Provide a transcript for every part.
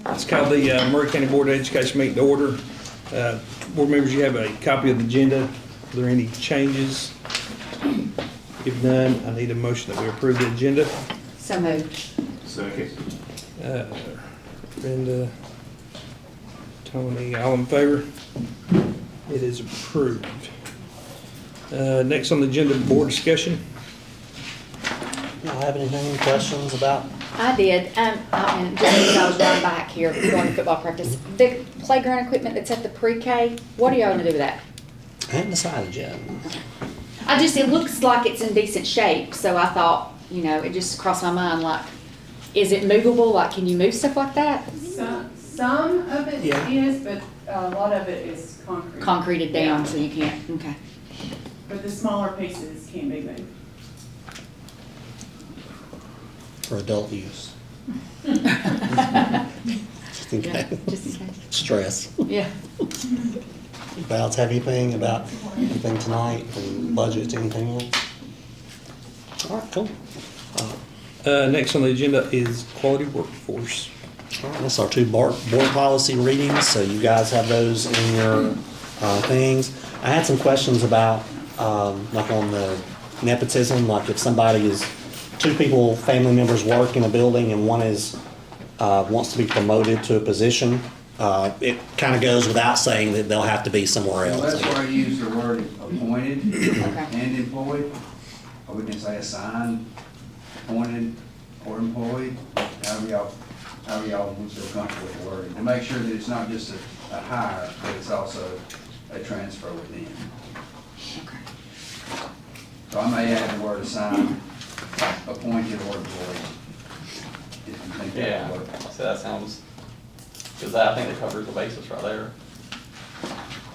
It's called the Murray County Board of Education meeting to order. Board members, you have a copy of the agenda. Are there any changes? If none, I need a motion that we approve the agenda. So moved. Second. Brenda, Tony, all in favor? It is approved. Next on the agenda, board discussion. Y'all have any questions about? I did, and just because I was right back here going to football practice, the playground equipment that's at the pre-K, what are y'all gonna do with that? I haven't decided yet. It looks like it's in decent shape, so I thought, it just crossed my mind, like, is it movable? Like, can you move stuff like that? Some of it Yeah. is, but a lot of it is concrete. Concreted down, Yeah. so you can't, okay. But the smaller pieces can be moved. For adult use. Just in Yeah, case. just in case. Stress. Yeah. About anything tonight and budget, anything else? All right, cool. Next on the agenda is quality workforce. All right, that's our two board policy readings, so you guys have those in your things. I had some questions about, like on the nepotism, like if somebody is, two people, family members work in a building and one is, wants to be promoted to a position, it kind of goes without saying that they'll have to be somewhere Well, else. that's where I use the word appointed Okay. and employed. Or we can say assigned, appointed, or employed, however y'all would feel comfortable with the word. To make sure that it's not just a hire, but it's also a transfer within. Okay. So I may add the word assigned, appointed, or employed. If you think that Yeah, would work. so that sounds, because I think that covers the basis right there.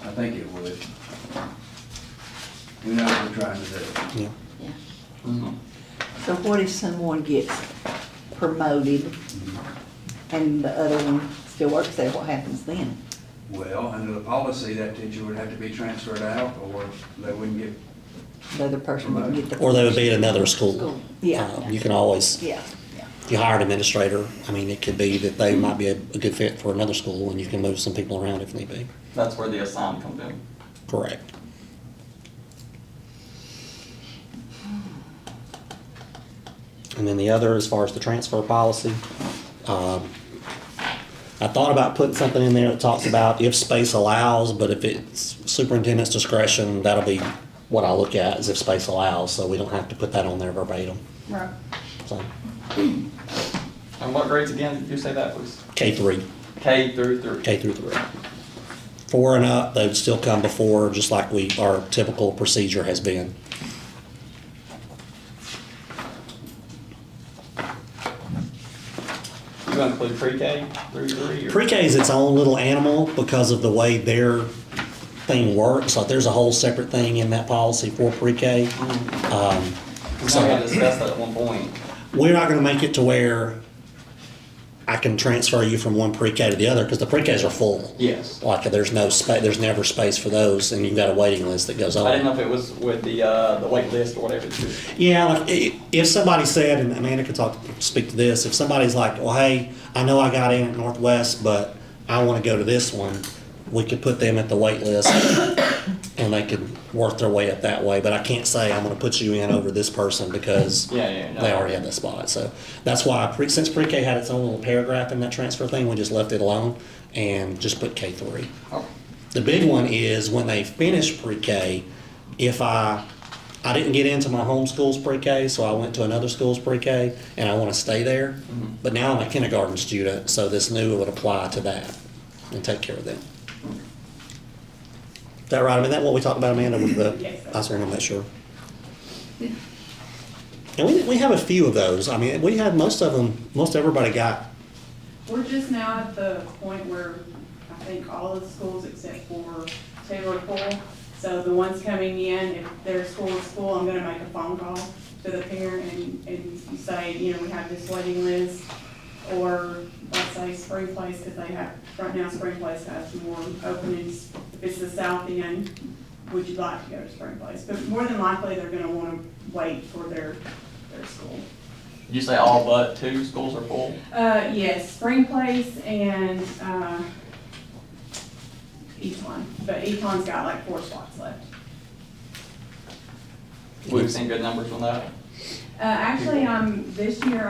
I think it would. We know what we're trying to do. Yeah. Yeah. So what if someone gets promoted and the other one still works there, what happens then? Well, under the policy, that teacher would have to be transferred out, or they wouldn't get. The other person wouldn't get the. Or they would be at another school. School. Yeah. You can always, Yeah, yeah. if you hire an administrator, I mean, it could be that they might be a good fit for another school and you can move some people around if need be. That's where the assigned comes in. Correct. And then the other, as far as the transfer policy, I thought about putting something in there that talks about if space allows, but if it's superintendent's discretion, that'll be what I look at, is if space allows, so we don't have to put that on there verbatim. Right. So, And what grades again, did you say that was? K-3, K through 3. K through 3. 4 and up, they would still come before, just like our typical procedure has been. You gonna include pre-K through 3? or- Pre-K is its own little animal because of the way their thing works. Like there's a whole separate thing in that policy for pre-K. Because I had discussed that at one point. We're not gonna make it to where I can transfer you from one pre-K to the other because the pre-Ks are full. Yes. Like there's no space, there's never space for those, and you've got a waiting list that goes on. I didn't know if it was with the wait list or whatever too. Yeah, like if somebody said, and Amanda could speak to this, if somebody's like, well, hey, I know I got in at Northwest, but I want to go to this one, we could put them at the wait list and they could work their way up that way. But I can't say I'm going to put you in over this person because Yeah, no. they already have that spot. So that's why, since pre-K had its own little paragraph in that transfer thing, we just left it alone and just put K3. Oh, The big one is when they finish pre-K, if I didn't get into my home school's pre-K, so I went to another school's pre-K, and I want to stay there, but now I'm a kindergarten student, so this new would apply to that and take care of them. Is that right? I mean, that what we talked about, Amanda, with the, Yes. I was going to make sure. And we have a few of those. I mean, we have most of them, most everybody got. We're just now at the point where I think all of the schools except for Taylor Pool. So the ones coming in, if their school is full, I'm gonna make a phone call to the parent and say, we have this waiting list. Or let's say Spring Place, because they have, right now Spring Place has more openings. If it's the south end, would you like to go to Spring Place? But more than likely, they're gonna wanna wait for their school. Did you say all but 2 schools are full? Yes, Spring Place and, Econ, but Econ's got like 4 spots left. We've seen good numbers on that. Actually, this year,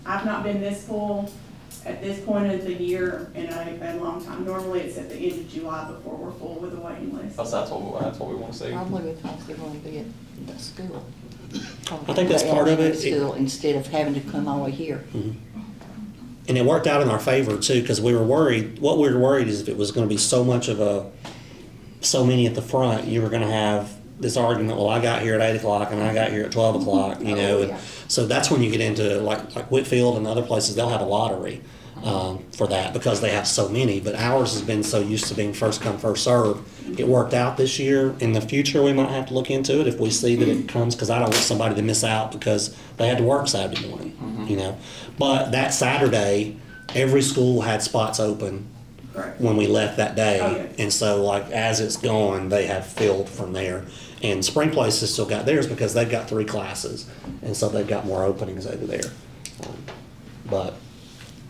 I've not been this full at this point of the year in a long time. Normally, it's at the end of July before we're full with a waiting list. That's what we want to see. Probably because they're gonna be at the school. I think that's part of it. School, instead of having to come all the way here. And it worked out in our favor too, because we were worried, what we were worried is if it was gonna be so many at the front, you were gonna have this argument, well, I got here at 8 o'clock and I got here at 12 o'clock, you know, and so that's when you get into like Whitfield and other places, they'll have a lottery for that because they have so many, but ours has been so used to being first come, first serve. It worked out this year. In the future, we might have to look into it if we see that it comes, because I don't want somebody to miss out because they had to work Saturday morning, you know. But that Saturday, every school had spots open Correct. when we left that day. Oh, yeah. And so like as it's going, they have filled from there. And Spring Place has still got theirs because they've got 3 classes. And so they've got more openings over there. But,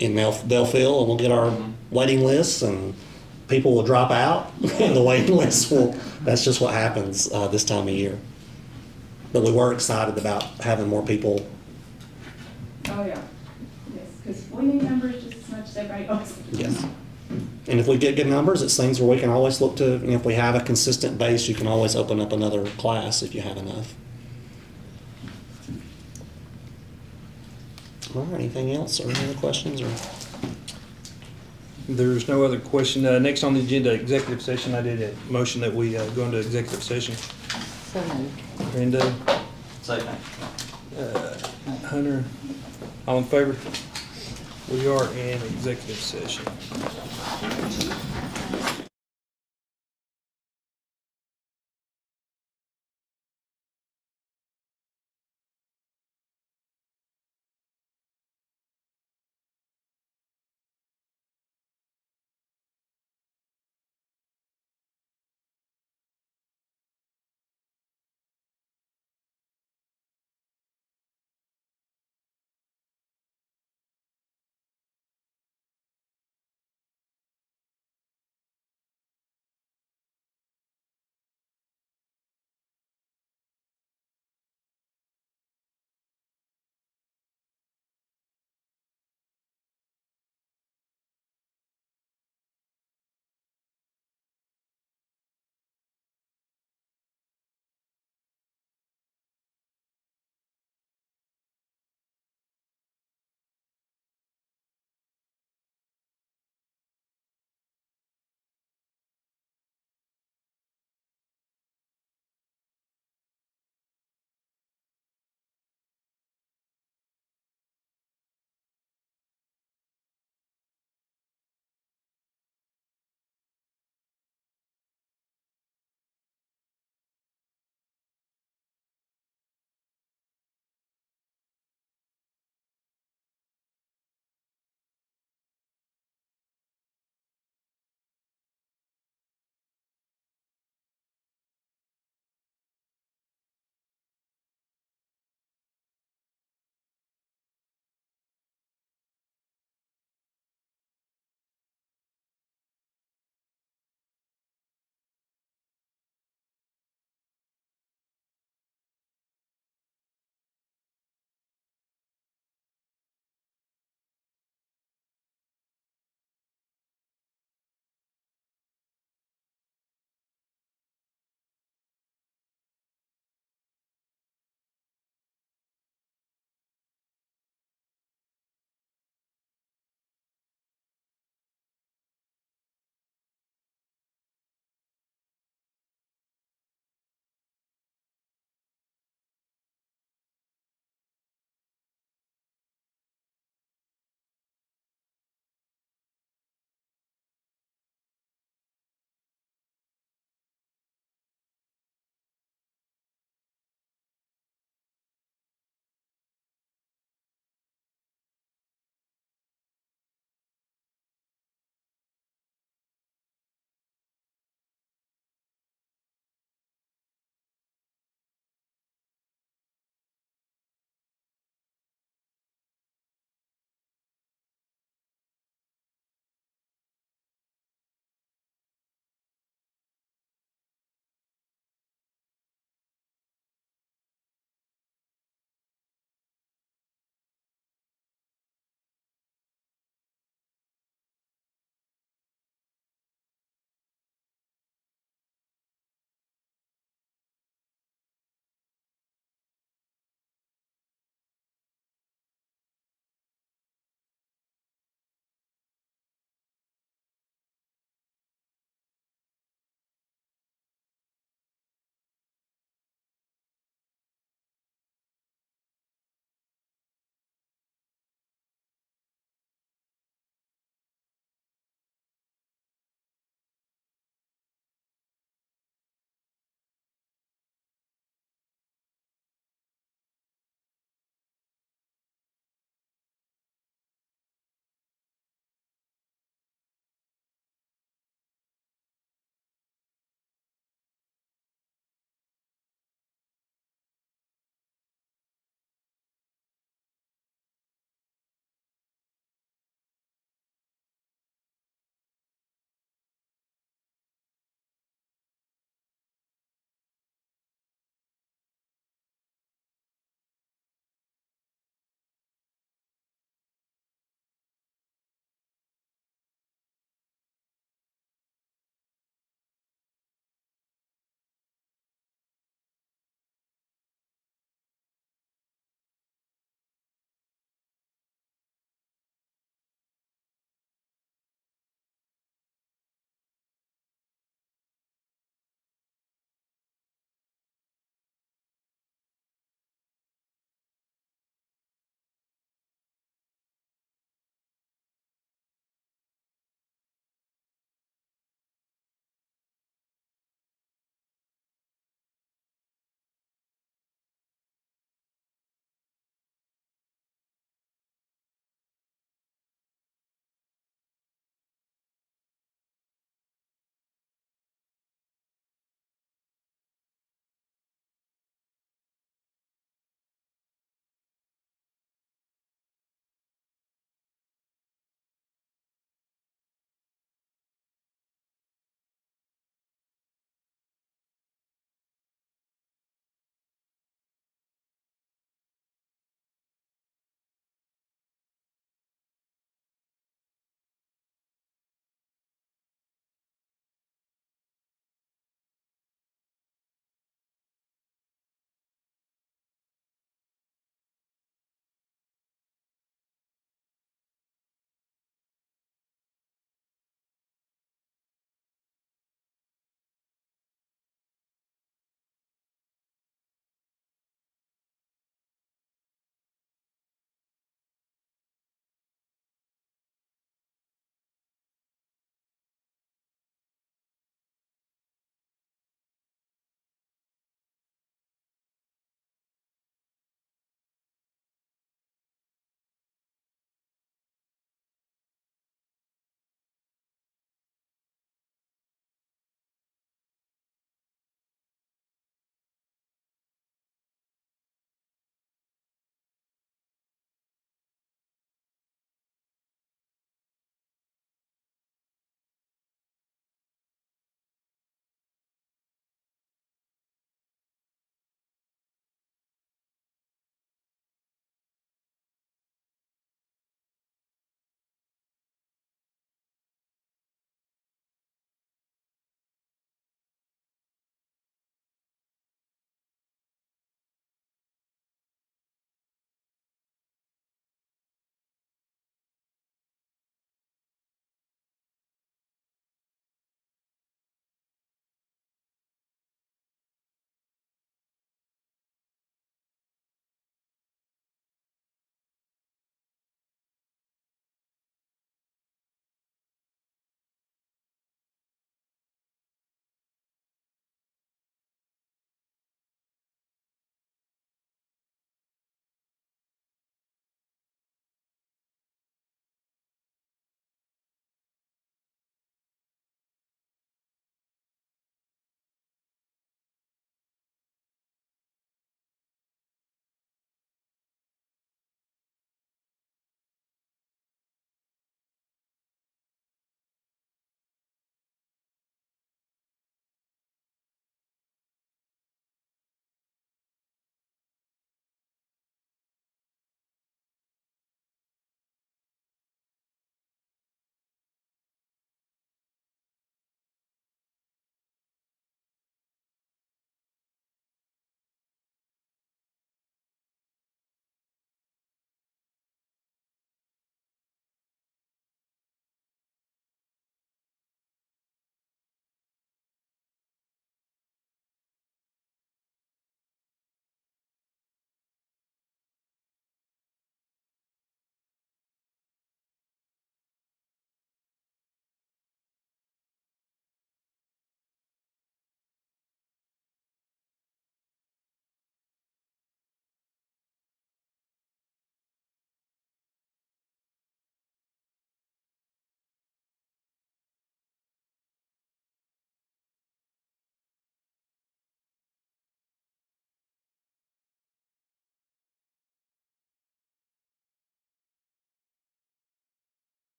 and they'll fill and we'll get our waiting lists and people will drop out and the waiting lists will, that's just what happens this time of year. But we were excited about having more people. Oh, yeah. Yes, because we need numbers just as much as everybody else. Yes. And if we get good numbers, it's things where we can always look to, you know, if we have a consistent base, you can always open up another class if you have enough. All right, anything else or any other questions or? There's no other question. Next on the agenda, executive session. I did a motion that we go into executive session. So moved. Brenda, Second. Hunter, all in favor? We are in executive session.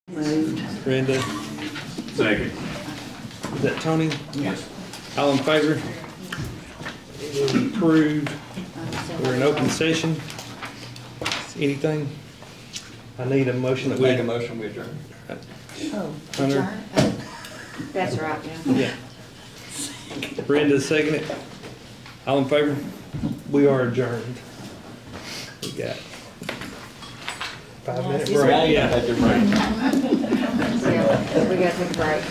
Moved. Brenda, Second. is that Tony? Yes. All in favor? It is approved. We're in open session. Anything? I need a motion that we. Make a motion, we adjourn. Oh. Hunter? Adjourn? Oh, that's right, yeah. Yeah. Brenda, second it. All in favor? We are adjourned. We got 5 minute Yeah, break. Yeah, take your break. Yeah, we gotta take a break.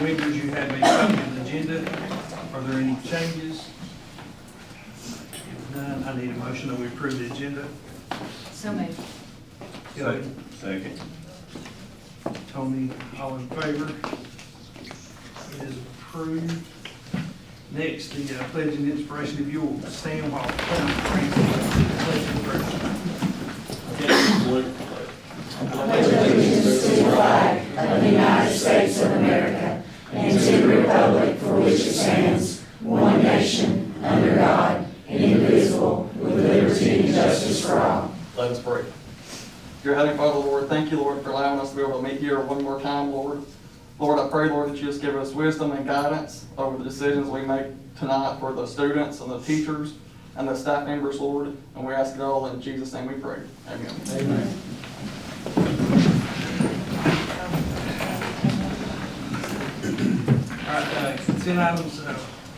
board members, you have a copy of the agenda. Are there any changes? If none, I need a motion that we approve the agenda. So moved. Kelly, Second. Tony, all in favor? It is approved. Next, the pledge and inspiration, if you'll stand while Tony reads the pledge and Let us pray. Dear Heavenly Father, Lord, thank you, Lord, for allowing us to be able to meet here one more time, Lord. Lord, I pray, Lord, that you just give us wisdom and guidance over the decisions we make tonight for the students and the teachers and the staff members, Lord. And we ask it all in Jesus' name we pray. Amen. Amen. All right, consent items,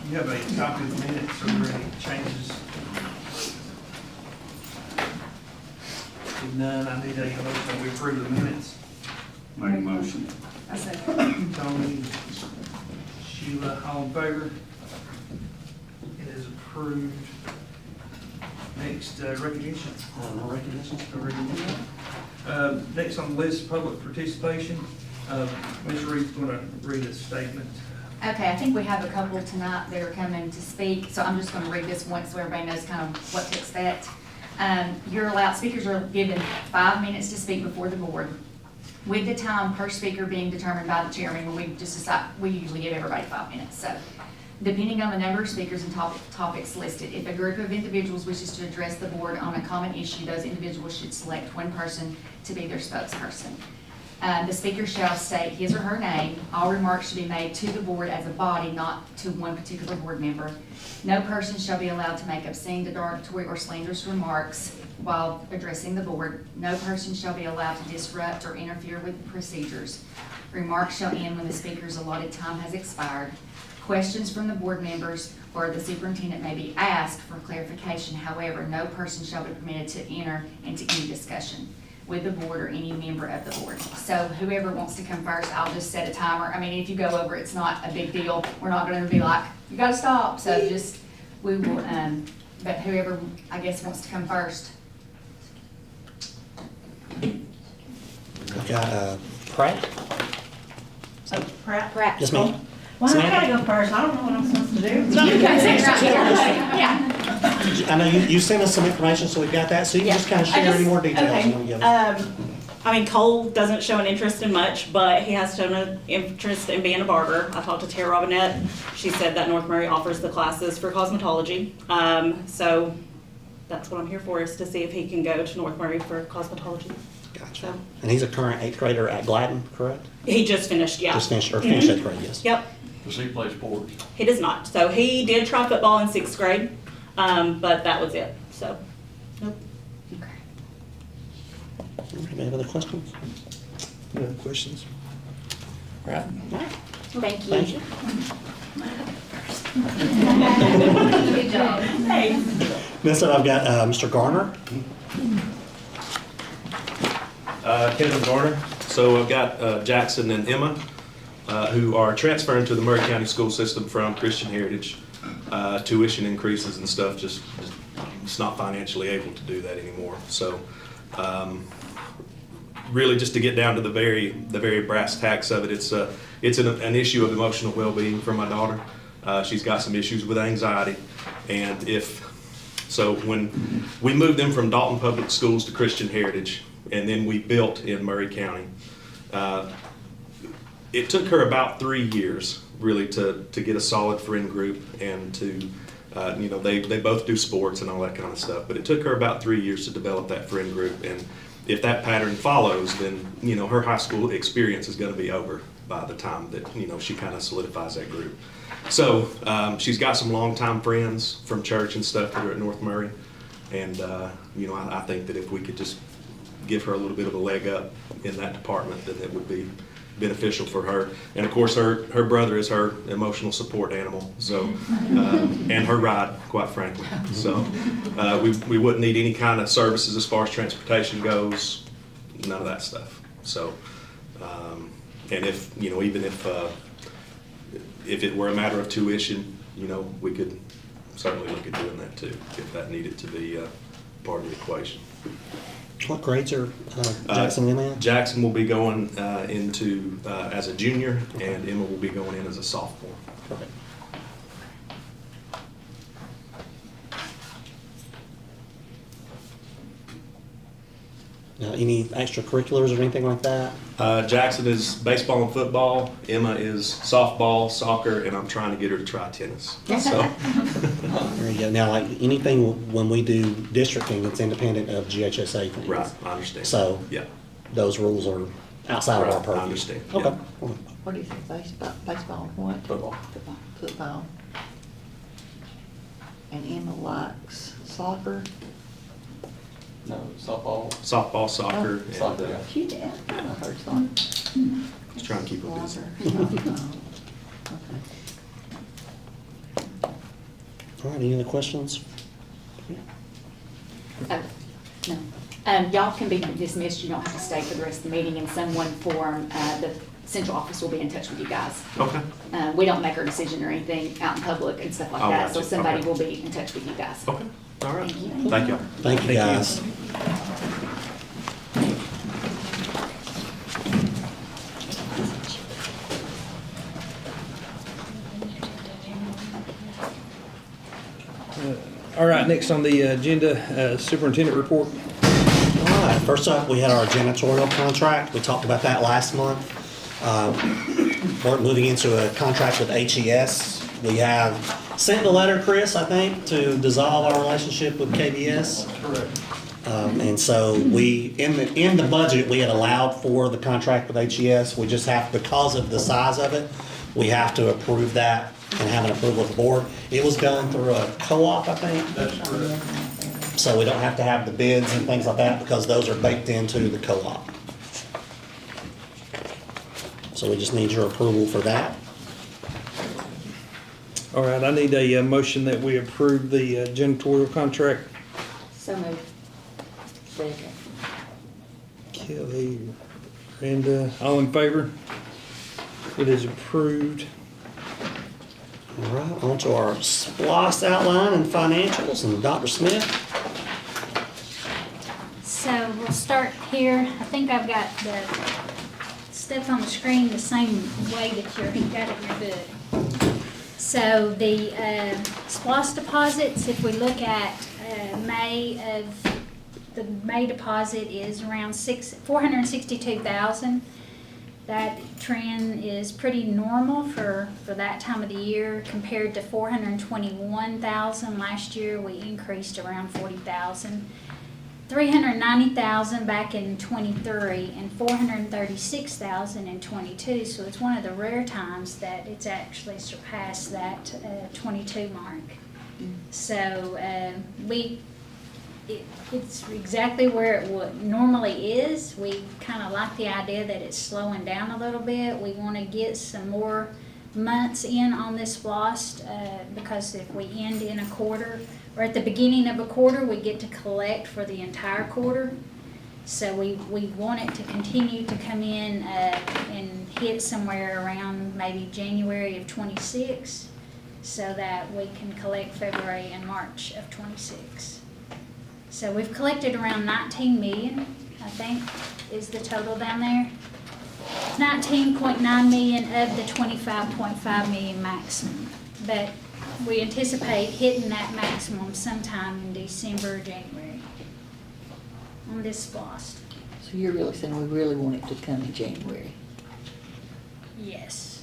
you have a copy of the minutes, are there any changes? If none, I need a motion that we approve the minutes. Make a motion. Tony, Sheila, all in favor? It is approved. Next, recognition. No recognition? No recognition. Next on the list, public participation. Ms. Reed's going to read a statement. Okay, I think we have a couple tonight that are coming to speak, so I'm just gonna read this once so everybody knows kind of what to expect. Speakers are given 5 minutes to speak before the board, with the time per speaker being determined by the chairman. We usually give everybody 5 minutes, so. Depending on the number of speakers and topics listed, if a group of individuals wishes to address the board on a common issue, those individuals should select one person to be their spokesperson. The speaker shall state his or her name. All remarks should be made to the board as a body, not to one particular board member. No person shall be allowed to make obscene, derogatory, or slanderous remarks while addressing the board. No person shall be allowed to disrupt or interfere with procedures. Remarks shall end when the speaker's allotted time has expired. Questions from the board members or the superintendent may be asked for clarification. However, no person shall be permitted to enter into any discussion with the board or any member of the board. So whoever wants to come first, I'll just set a timer. I mean, if you go over, it's not a big deal. We're not gonna be like, you gotta stop. So we will, but whoever, I guess, wants to come first. We've got Pratt. Pratt. Just me. Well, I Samantha? gotta go first, I don't know what I'm supposed to do. You guys sit right here. Yeah. I know you sent us some information, so we've got that, so you can just kind of share any more details you want to give us. I mean, Cole doesn't show an interest in much, but he has shown an interest in being a barber. I talked to Tara Robinette. She said that North Murray offers the classes for cosmetology. So that's what I'm here for, is to see if he can go to North Murray for cosmetology. Gotcha. So And he's a current 8th grader at Gladden, correct? he just finished, yeah. Just finished 8th grade, yes. Yep, Does he play sports? he does not. So he did try football in 6th grade, but that was it, so. Nope. Any other questions? No questions? Right. Thank you. Thank you. Good job. Next up, I've got Mr. Garner. Kevin Garner. So I've got Jackson and Emma, who are transferring to the Murray County school system from Christian Heritage. Tuition increases and stuff, just not financially able to do that anymore. So really just to get down to the very brass tacks of it, it's an issue of emotional well-being for my daughter. She's got some issues with anxiety, and when we moved them from Dalton Public Schools to Christian Heritage, and then we built in Murray County, it took her about 3 years really to get a solid friend group and to they both do sports and all that kind of stuff, but it took her about 3 years to develop that friend group. And if that pattern follows, then her high school experience is going to be over by the time that she kind of solidifies that group. So she's got some longtime friends from church and stuff that are at North Murray, and I think that if we could just give her a little bit of a leg up in that department, then it would be beneficial for her. And of course, her brother is her emotional support animal, so and her ride, quite frankly. So we wouldn't need any kind of services as far as transportation goes, none of that stuff. So and if even if if it were a matter of tuition, you know, we could certainly look at doing that too, if that needed to be part of the equation. What grades are Jackson in at? Jackson will be going into as a junior, and Emma will be going in as a sophomore. Perfect. Any extracurriculars or anything like that? Jackson is baseball and football, Emma is softball, soccer, and I'm trying to get her to try tennis. So, There you go. Now, like anything when we do districting, it's independent of GHSA things. right, I understand. So Yeah, those rules are outside of our Right, I purview. understand, Okay. yeah. What do you think, baseball, what? football. Football. And Emma likes soccer. No, softball. Softball, soccer, and Soccer, yeah. She did, I heard soccer. just trying to keep her busy. Okay. All right, any other questions? Oh, no. Y'all can be dismissed, you don't have to stay for the rest of the meeting. In someone form, the central office will be in touch with you guys. Okay, We don't make our decision or anything out in public and stuff like Oh, that, so gotcha. somebody Okay. will be in touch with you guys. okay, all right. Thank you. Thank you. Thank you, guys. All right, next on the agenda, superintendent report. All right, first up, we had our janitorial contract. We talked about that last month. We're moving into a contract with HES. We have sent a letter, Chris, I think, to dissolve our relationship with KBS. Correct. And so we, in the budget, we had allowed for the contract with HES. We just have, because of the size of it, we have to approve that and have an approval of the board. It was going through a co-op, I think. That's correct. So we don't have to have the bids and things like that because those are baked into the co-op. So we just need your approval for that. All right, I need a motion that we approve the janitorial contract. So moved. Second. Kelly, Brenda, all in favor? It is approved. All right, on to our SPOS outline and financials, and Dr. Smith. So we'll start here. I think I've got the stuff on the screen the same way that you've got it in your book. So the SPOS deposits, if we look at the May deposit is around $462,000. That trend is pretty normal for that time of the year compared to $421,000 last year. We increased around $40,000. $390,000 back in '23 and $436,000 in '22. So it's one of the rare times that it's actually surpassed that 22 mark. So it's exactly where it normally is. We kind of like the idea that it's slowing down a little bit. We want to get some more months in on this SPOS because if we end in a quarter or at the beginning of a quarter, we get to collect for the entire quarter. So we want it to continue to come in and hit somewhere around maybe January of '26 so that we can collect February and March of '26. So we've collected around 19 million, I think, is the total down there. 19.9 million of the 25.5 million maximum. But we anticipate hitting that maximum sometime in December or January on this SPOS. So you're really saying we really want it to come in January? Yes.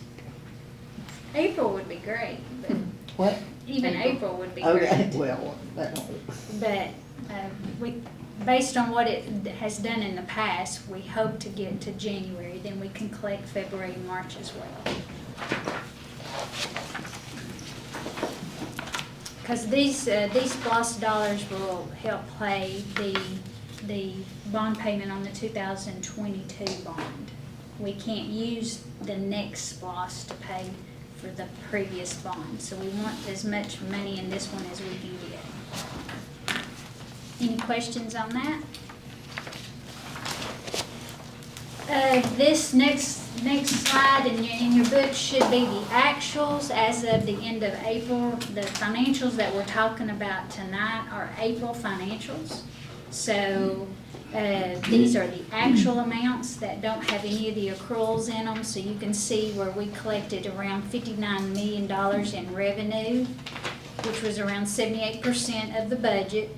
April would be great, but What? even April would be Okay, great. well, that But we, based on what it has done in the past, we hope to get to January, then we can collect February and March as well. Because these SPOS dollars will help pay the bond payment on the 2022 bond. We can't use the next SPOS to pay for the previous bond, so we want as much money in this one as we can get. Any questions on that? This next next slide in your book should be the actuals as of the end of April. The financials that we're talking about tonight are April financials. So these are the actual amounts that don't have any of the accruals in them. So you can see where we collected around $59 million in revenue, which was around 78% of the budget.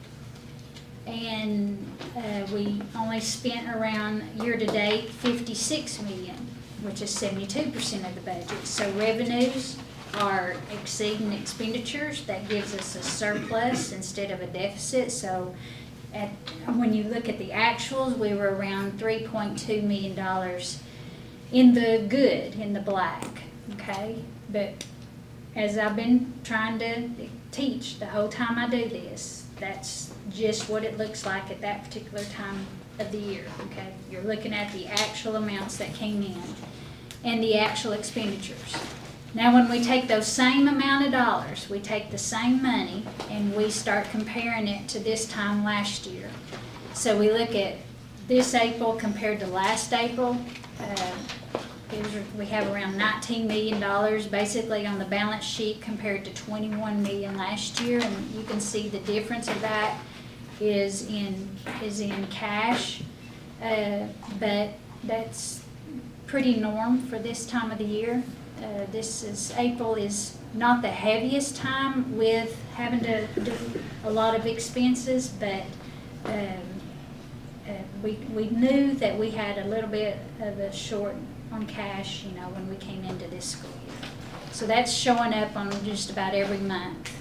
And we only spent around year-to-date $56 million, which is 72% of the budget. So revenues are exceeding expenditures. That gives us a surplus instead of a deficit. So when you look at the actuals, we were around $3.2 million in the good, in the black, okay? But as I've been trying to teach the whole time I do this, that's just what it looks like at that particular time of the year, okay? You're looking at the actual amounts that came in and the actual expenditures. Now, when we take those same amount of dollars, we take the same money and we start comparing it to this time last year. So we look at this April compared to last April. We have around $19 million basically on the balance sheet compared to $21 million last year, and you can see the difference of that is in cash, but that's pretty norm for this time of the year. April is not the heaviest time with having to do a lot of expenses, but we knew that we had a little bit of a short on cash, when we came into this school year. So that's showing up on just about every month.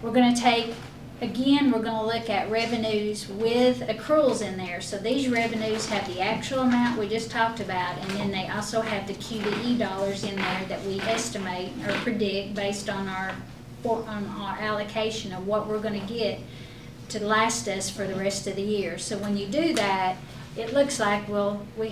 We're going to look at revenues with accruals in there. So these revenues have the actual amount we just talked about, and then they also have the QBE dollars in there that we estimate or predict based on our allocation of what we're going to get to last us for the rest of the year. So when you do that, it looks like we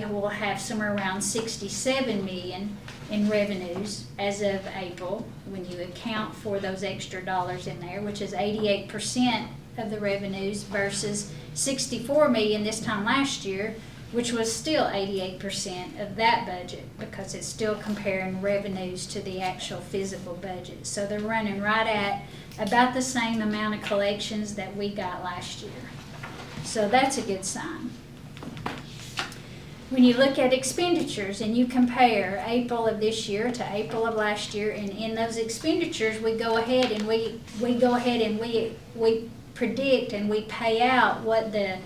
will have somewhere around $67 million in revenues as of April, when you account for those extra dollars in there, which is 88% of the revenues versus $64 million this time last year, which was still 88% of that budget, because it's still comparing revenues to the actual physical budget. So they're running right at about the same amount of collections that we got last year. So that's a good sign. When you look at expenditures and you compare April of this year to April of last year, and in those expenditures, we go ahead and we predict and we pay out what the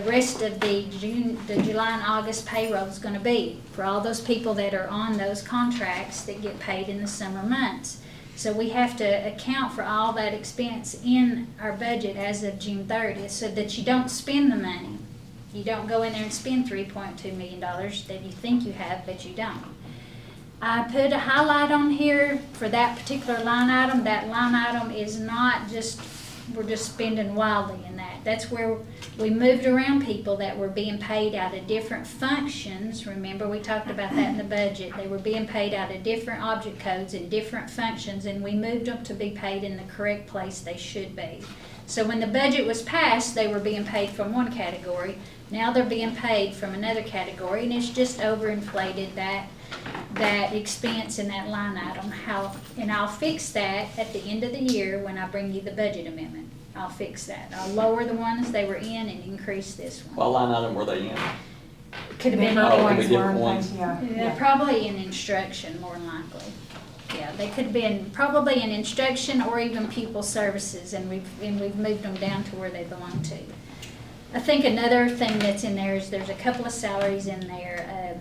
rest of the July and August payroll is going to be for all those people that are on those contracts that get paid in the summer months. So we have to account for all that expense in our budget as of June 30th so that you don't spend the money. You don't go in there and spend $3.2 million that you think you have, but you don't. I put a highlight on here for that particular line item. That line item is not just, we're just spending wildly in that. That's where we moved around people that were being paid out of different functions. Remember, we talked about that in the budget. They were being paid out of different object codes and different functions, and we moved them to be paid in the correct place they should be. So when the budget was passed, they were being paid from one category. Now they're being paid from another category, and it's just overinflated that expense in that line item. And I'll fix that at the end of the year when I bring you the budget amendment. I'll fix that. I'll lower the ones they were in and increase this one. What line item were they in? Could have been Oh, any could be different ones. probably in instruction, more than likely. Yeah, they could have been probably in instruction or even pupil services, and we've moved them down to where they belong to. I think another thing that's in there is there's a couple of salaries in there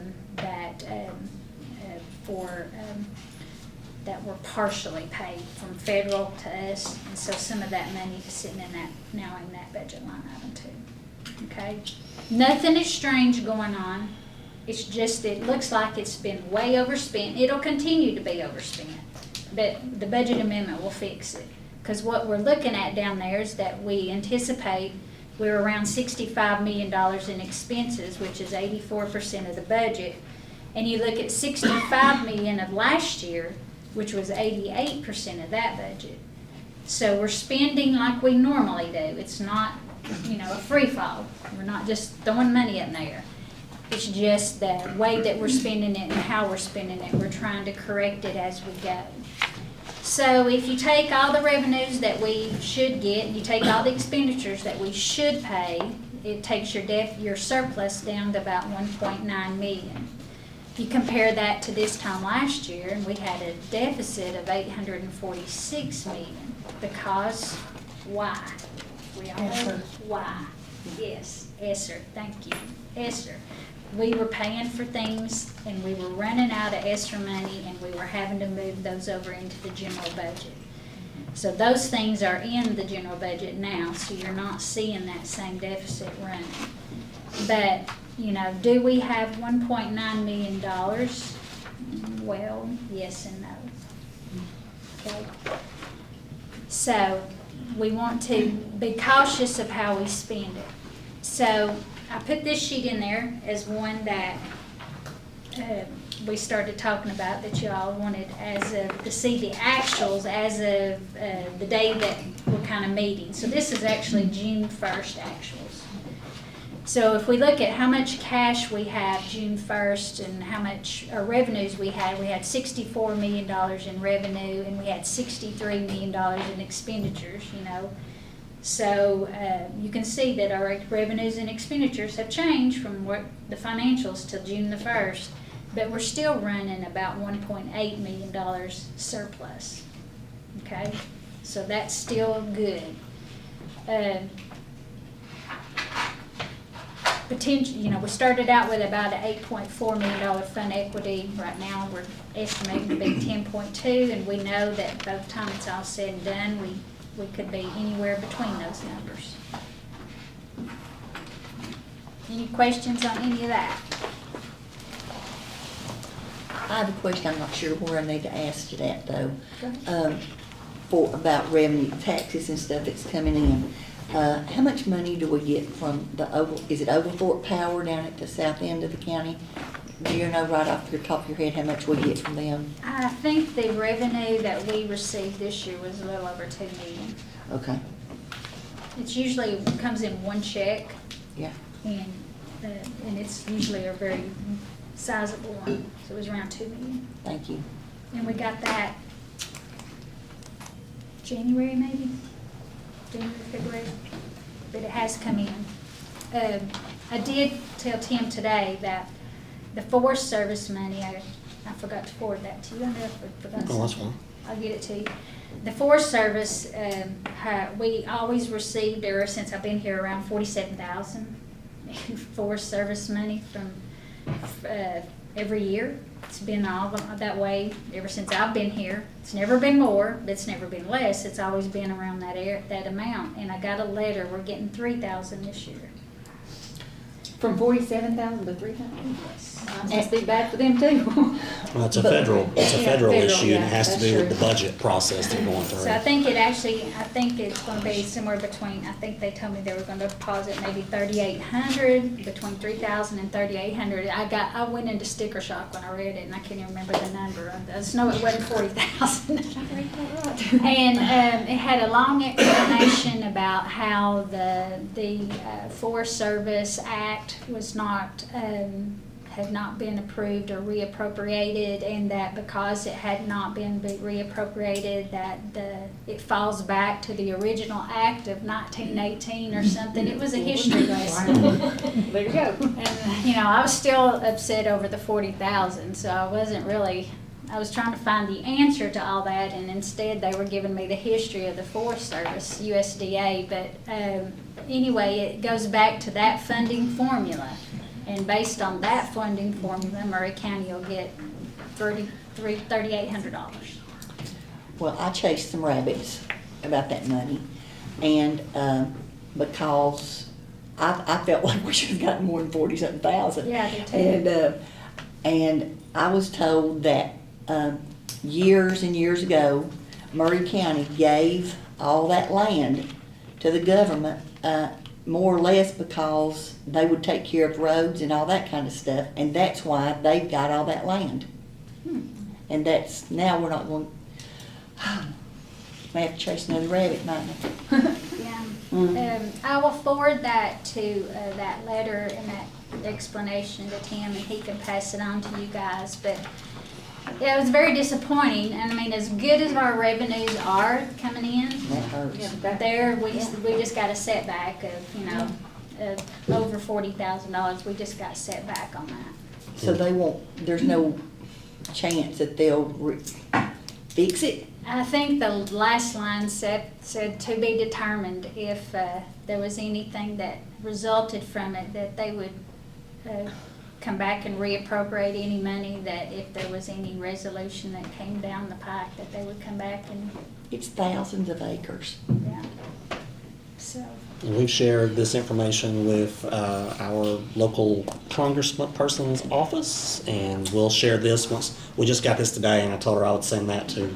that were partially paid from federal to us, and so some of that money is sitting in that now in that budget line item too. Okay, nothing is strange going on. It's just, it looks like it's been way overspent. It'll continue to be overspent, but the budget amendment will fix it. Because what we're looking at down there is that we anticipate we're around $65 million in expenses, which is 84% of the budget. And you look at $65 million of last year, which was 88% of that budget. So we're spending like we normally do. It's not, a free fall. We're not just throwing money in there. It's just the way that we're spending it and how we're spending it. We're trying to correct it as we go. So if you take all the revenues that we should get, and you take all the expenditures that we should pay, it takes your surplus down to about 1.9 million. If you compare that to this time last year, and we had a deficit of 846 million, because why? We all know why. Yes, ESSER, thank you, ESSER. We were paying for things and we were running out of ESSER money and we were having to move those over into the general budget. So those things are in the general budget now, so you're not seeing that same deficit running. But, you know, do we have $1.9 million? Well, yes and no. Okay. So we want to be cautious of how we spend it. So I put this sheet in there as one that we started talking about, that you all wanted to see the actuals as of the day that we're kind of meeting. So this is actually June 1st actuals. So if we look at how much cash we have June 1st and how much revenues we had $64 million in revenue and we had $63 million in expenditures, you know. So you can see that our revenues and expenditures have changed from what the financials till June the 1st, but we're still running about $1.8 million surplus. Okay, so that's still good. Potential, you know, we started out with about an $8.4 million fund equity. Right now, we're estimating to be 10.2, and we know that by the time it's all said and done, we could be anywhere between those numbers. Any questions on any of that? I have a question, I'm not sure where I need to ask you that though. Go ahead. About revenue, taxes and stuff that's coming in. How much money do we get from is it Oglethorpe Power down at the south end of the county? Do you know right off the top of your head how much we get from them? I think the revenue that we received this year was a little over $2 million. Okay, It's usually comes in one check, yeah, and it's usually a very sizable one, so it was around $2 million. thank you. And we got that January maybe, January, February, but it has come in. I did tell Tim today that the Forest Service money, I forgot to forward that to you. I know I forgot Oh, that's something. fine. I'll get it to you. The Forest Service, we always received, ever since I've been here, around $47,000 in Forest Service money from every year. It's been all that way ever since I've been here. It's never been more, but it's never been less. It's always been around that amount. And I got a letter, we're getting $3,000 this year. From 47,000 to 3,000? Yes. Must be bad for them too. Well, it's a federal Yeah, issue, and it yeah, has to that's do with true. the budget process they're going through. So I think it's gonna be somewhere between, I think they told me they were gonna deposit maybe 3,800, between 3,000 and 3,800. I went into sticker shock when I read it, and I can't even remember the number. I just know it wasn't 40,000. And it had a long explanation about how the Forest Service Act was not, had not been approved or reappropriated, and that because it had not been reappropriated, that it falls back to the original act of 1918 or something. It was a history lesson. There you go. And, you know, I was still upset over the 40,000, so I wasn't really, I was trying to find the answer to all that, and instead they were giving me the history of the Forest Service, USDA. But anyway, it goes back to that funding formula. And based on that funding formula, Murray County will get $3,800. Well, I chased some rabbits about that money, and because I felt like we should have gotten more than 40-something thousand. Yeah, I do too. And I was told that years and years ago, Murray County gave all that land to the government, more or less because they would take care of roads and all that kind of stuff, and that's why they've got all that land. And that's, now we're not going, may have to chase another rabbit, might I? Yeah. I will forward that to that letter and that explanation to Tim, and he can pass it on to you guys, but yeah, it was very disappointing, and I mean, as good as our revenues are coming in, That hurts. there, we just got a setback of, you know, of over $40,000, we just got set back on that. So they won't, there's no chance that they'll fix it? I think the last line said to be determined if there was anything that resulted from it, that they would come back and reappropriate any money, that if there was any resolution that came down the pike, that they would come back and, It's thousands of acres. yeah. So, And we've shared this information with our local congressperson's office, and we'll share this once, we just got this today, and I told her I would send that to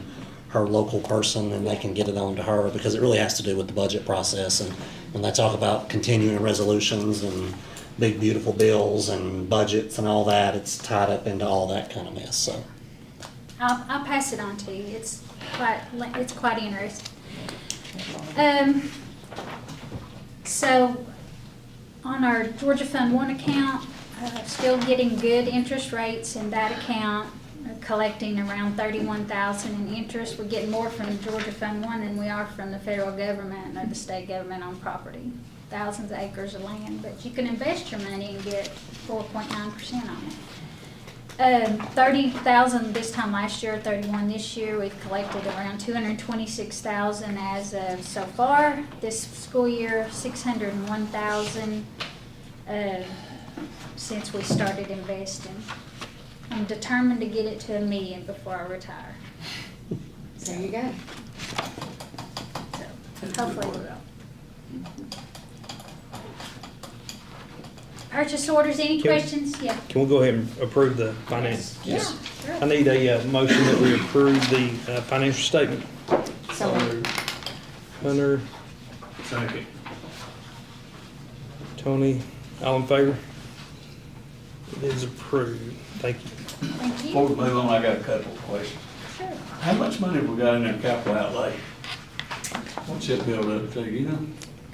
her local person, and they can get it on to her, because it really has to do with the budget process, and when they talk about continuing resolutions and big beautiful bills and budgets and all that, it's tied up into all that kind of mess, so. I'll pass it on to you, it's quite interesting. So, on our Georgia Fund 1 account, still getting good interest rates in that account, collecting around $31,000 in interest. We're getting more from Georgia Fund 1 than we are from the federal government or the state government on property, thousands of acres of land, but you can invest your money and get 4.9% on it. 30,000 this time last year, 31 this year. We've collected around 226,000 as of so far this school year, 601,000 since we started investing. I'm determined to get it to $1 million before I retire. There you go. So hopefully we will. Purchase orders, any questions? Yeah. Can we go ahead and approve the finance? Yeah, sure. I need a motion that we approve the financial statement. So, Hunter, Second. Tony, all in favor? It is approved. Thank you. Thank you. Before we move on, I got a couple of questions. Sure. How much money have we got in there capital outlay? What's that build up to, you know?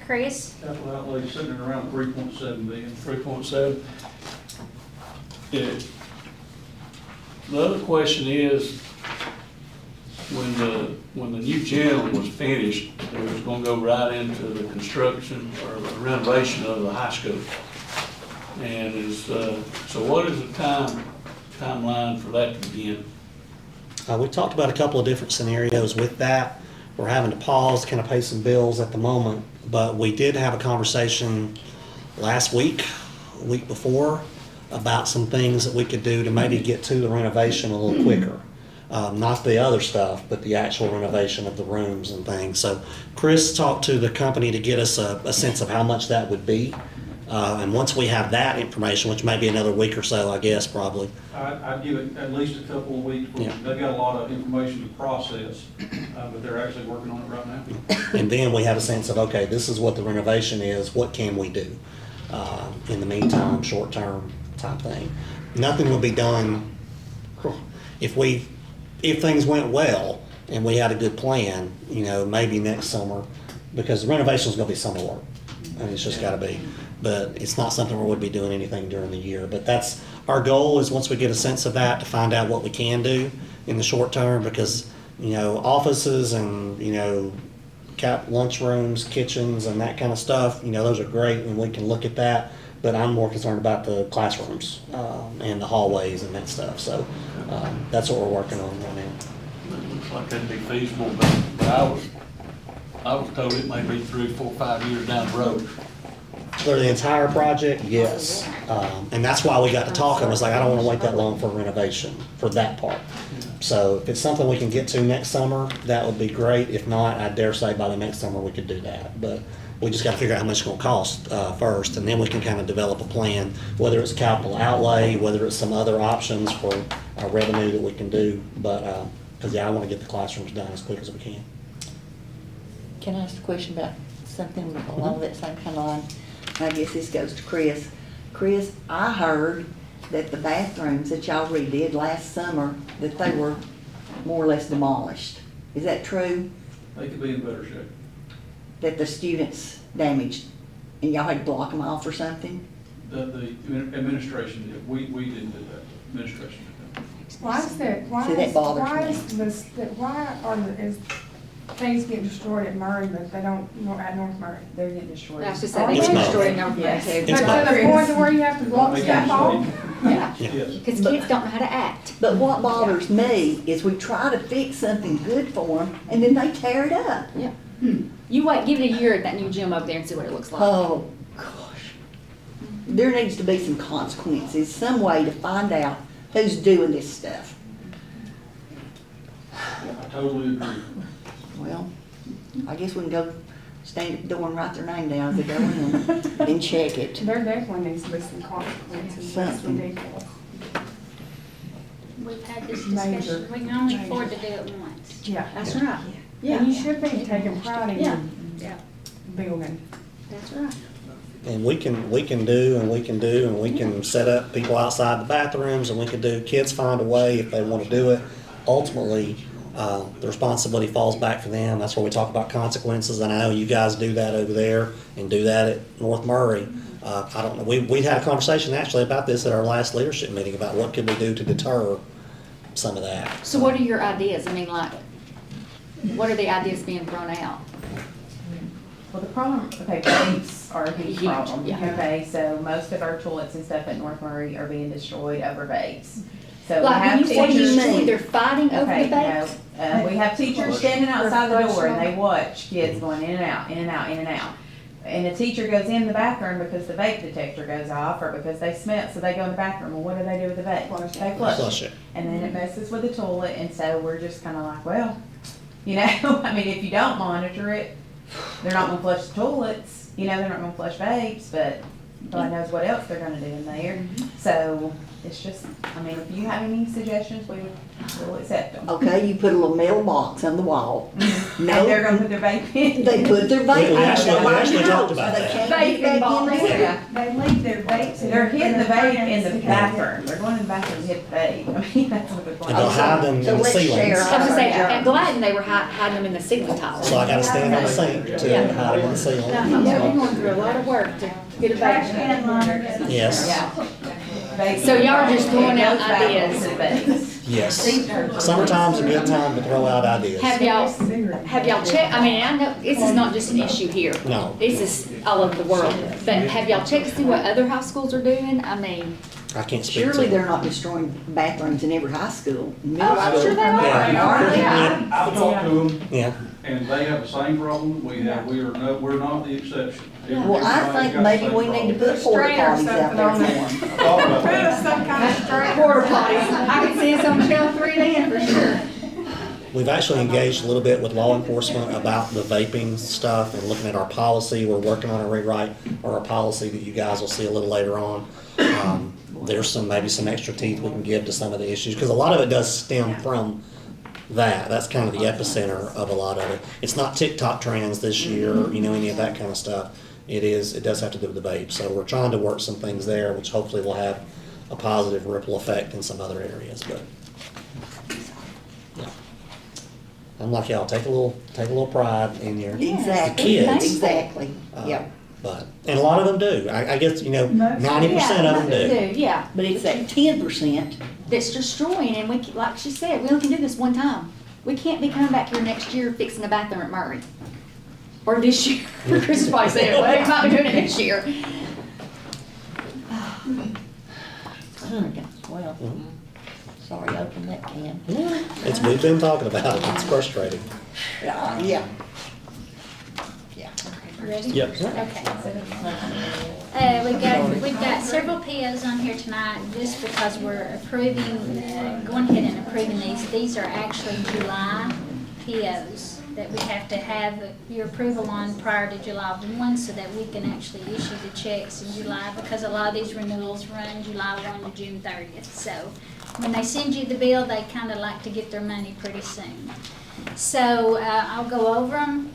Chris? Capital outlay sitting around 3.7 billion. 3.7? Yeah. The other question is, when the new gym was finished, it was gonna go right into the construction or the renovation of the high school. And so what is the timeline for that to begin? We talked about a couple of different scenarios with that. We're having to pause, kind of pay some bills at the moment, but we did have a conversation last week, week before, about some things that we could do to maybe get to the renovation a little quicker. Not the other stuff, but the actual renovation of the rooms and things. So Chris talked to the company to get us a sense of how much that would be. And once we have that information, which may be another week or so, I guess, probably. I'd give it at least a couple of weeks. Yeah. They've got a lot of information to process, but they're actually working on it right now. And then we have a sense of, okay, this is what the renovation is, what can we do? In the meantime, short-term type thing. Nothing will be done if things went well and we had a good plan, maybe next summer, because the renovation is gonna be summer work. And it's just gotta be. But it's not something we would be doing anything during the year. But that's, our goal is once we get a sense of that, to find out what we can do in the short term, because, offices and, lunchrooms, kitchens and that kind of stuff, those are great and we can look at that. But I'm more concerned about the classrooms, and the hallways and that stuff. So, that's what we're working on right now. It looks like that'd be feasible, but I was told it may be 3, 4, 5 years down the road. For the entire project, yes. And that's why we got to talking, was like, I don't want to wait that long for renovation, for that part. So if it's something we can get to next summer, that would be great. If not, I dare say by the next summer we could do that. But we just got to figure out how much it's going to cost first, and then we can kind of develop a plan, whether it's capital outlay, whether it's some other options for our revenue that we can do. But, because I want to get the classrooms done as quick as we can. Can I ask a question about something along that same kind of line? I guess this goes to Chris. Chris, I heard that the bathrooms that y'all redid last summer, that they were more or less demolished. Is that true? They could be in better shape. That the students damaged and y'all had to block them off or something? The administration did, we didn't do that, administration did that. Why is that, See, that bothers why me. is this, why are is things getting destroyed at Murray, but they don't, at North Murray? They're getting destroyed. That's just said, they It's get not. destroyed in North Yes. Murray too. It's But not. to the point to where you have to block They stuff off? Yeah, Yes. because kids don't know how to act. But what bothers me is we try to fix something good for them, and then they tear it up. Yeah. You wait, give it a year at that new gym over there and see what it looks like. Oh, gosh. There needs to be some consequences, some way to find out who's doing this stuff. I totally agree. Well, I guess we can go stand at the door and write their name down as they go in and check it. There definitely needs to be some consequences, that's Something. ridiculous. We've had this Major. discussion, we can only Major. afford to do it once. Yeah. That's right. And you should be taking pride in Yeah. your Yeah. building. That's right. And we can do, and we can set up people outside the bathrooms, and we can do, kids find a way if they wanna do it. Ultimately, the responsibility falls back for them. That's where we talk about consequences, and I know you guys do that over there and do that at North Murray. I don't know, we had a conversation actually about this at our last leadership meeting, about what could we do to deter some of that. So what are your ideas? I mean, like, what are the ideas being thrown out? Well, the problem, okay, vapes are a huge Huge, problem, yeah. okay, so most of our toilets and stuff at North Murray are being destroyed over vapes. So we Like, when have you say teachers. destroyed, they're fighting over Okay, the no, vapes? we have teachers standing outside the door and they watch kids going in and out, in and out, in and out. And a teacher goes in the bathroom because the vape detector goes off or because they smell, so they go in the bathroom. Well, what do they do with the vape? Flush it. They flush Flush it. it. And then it messes with the toilet, and so we're just kinda like, well, you know, I mean, if you don't monitor it, they're not gonna flush the toilets, you know, they're not gonna flush vapes, but God knows what else they're gonna do in there. So, it's just, I mean, if you have any suggestions, we'll accept them. Okay, you put a little metal box on the wall. And they're gonna put their vape in. They put their vape in. We actually talked about So they that. can't get back in there. Yeah. They leave their vapes in. They're hitting the vape in the finance bathroom, they're going in the bathroom to hit the vape, I mean, that's what they're And they'll going. hide them in So the let's ceilings. share I was gonna say, Yeah. at Gladden, they were hiding them in the ceiling tiles. So I gotta stand on the sink to Yeah. hide them in the ceiling. Yeah, we're going through a lot of work to get a vape. Yes, Yeah. Vape- So y'all are just throwing out It goes back ideas. into the vapes. yes. Summertime's a good time to throw out ideas. Have y'all checked, I mean, I know, this is not just an issue here. No. This is all over the world, but have y'all checked to see what other high schools are doing? I mean, I can't speak to Surely it. they're not destroying bathrooms in every high school. middle oh, I'm school. sure they are. Yeah. Yeah. I've talked to them, Yeah, and they have the same problem we have, we're not the exception. Well, I think maybe we need to put porta Strainer potties out something there on for it. them. I thought about Put that. some kind of strainer. Porta potties, I can see us on shelf 3 then for sure. we've actually engaged a little bit with law enforcement about the vaping stuff and looking at our policy. We're working on a rewrite or a policy that you guys will see a little later on. There's maybe some extra teeth we can give to some of the issues, because a lot of it does stem from that. That's kind of the epicenter of a lot of it. It's not TikTok trends this year, or, you know, any of that kind of stuff. It does have to do with the vape. So we're trying to work some things there, which hopefully will have a positive ripple effect in some other areas, but. Yeah. I'm like y'all, take a little pride in your Exactly, kids. exactly, Uh, yeah. But, and a lot of them do. I guess, 90% of them do. Yeah, But it's that 10%. that's destroying, and we, like she said, we only can do this one time. We can't be coming back here next year fixing a bathroom at Murray. Or this year, Chris is probably saying, well, we might be doing it this year. Well, sorry, I opened that can. We've been talking about it. It's frustrating. Yeah. You ready? Yep. Okay. We've got several POs on here tonight, just because we're approving, going ahead and approving these. These are actually July POs that we have to have your approval on prior to July 1, so that we can actually issue the checks in July, because a lot of these renewals run July 1 to June 30th. So when they send you the bill, they kind of like to get their money pretty soon. So I'll go over them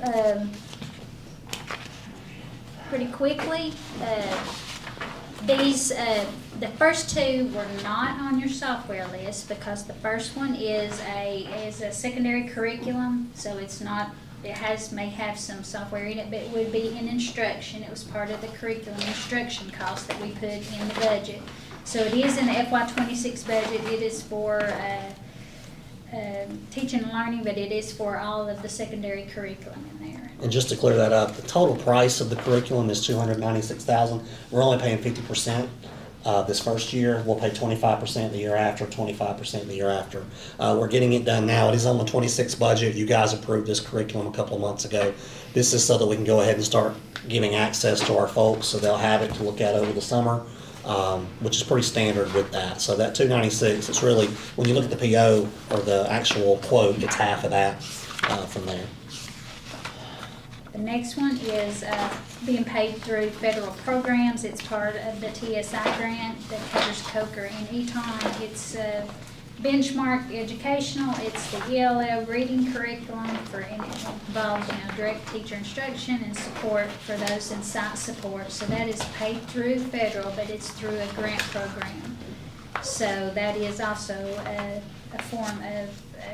pretty quickly. The first two were not on your software list, because the first one is a secondary curriculum, so it's not may have some software in it, but it would be in instruction. It was part of the curriculum instruction cost that we put in the budget. So it is in the FY26 budget. It is for teaching and learning, but it is for all of the secondary curriculum in there. And just to clear that up, the total price of the curriculum is $296,000. We're only paying 50% this first year. We'll pay 25% the year after, 25% the year after. We're getting it done now. It is on the 26 budget. You guys approved this curriculum a couple of months ago. This is so that we can go ahead and start giving access to our folks so they'll have it to look at over the summer, which is pretty standard with that. So that 296, it's really, when you look at the PO or the actual quote, it's half of that from there. The next one is being paid through federal programs. It's part of the TSI grant that covers Coker and Eton. It's benchmark educational. It's the ELL reading curriculum and it involves direct teacher instruction and support for those in site support. So that is paid through federal, but it's through a grant program. So that is also a form of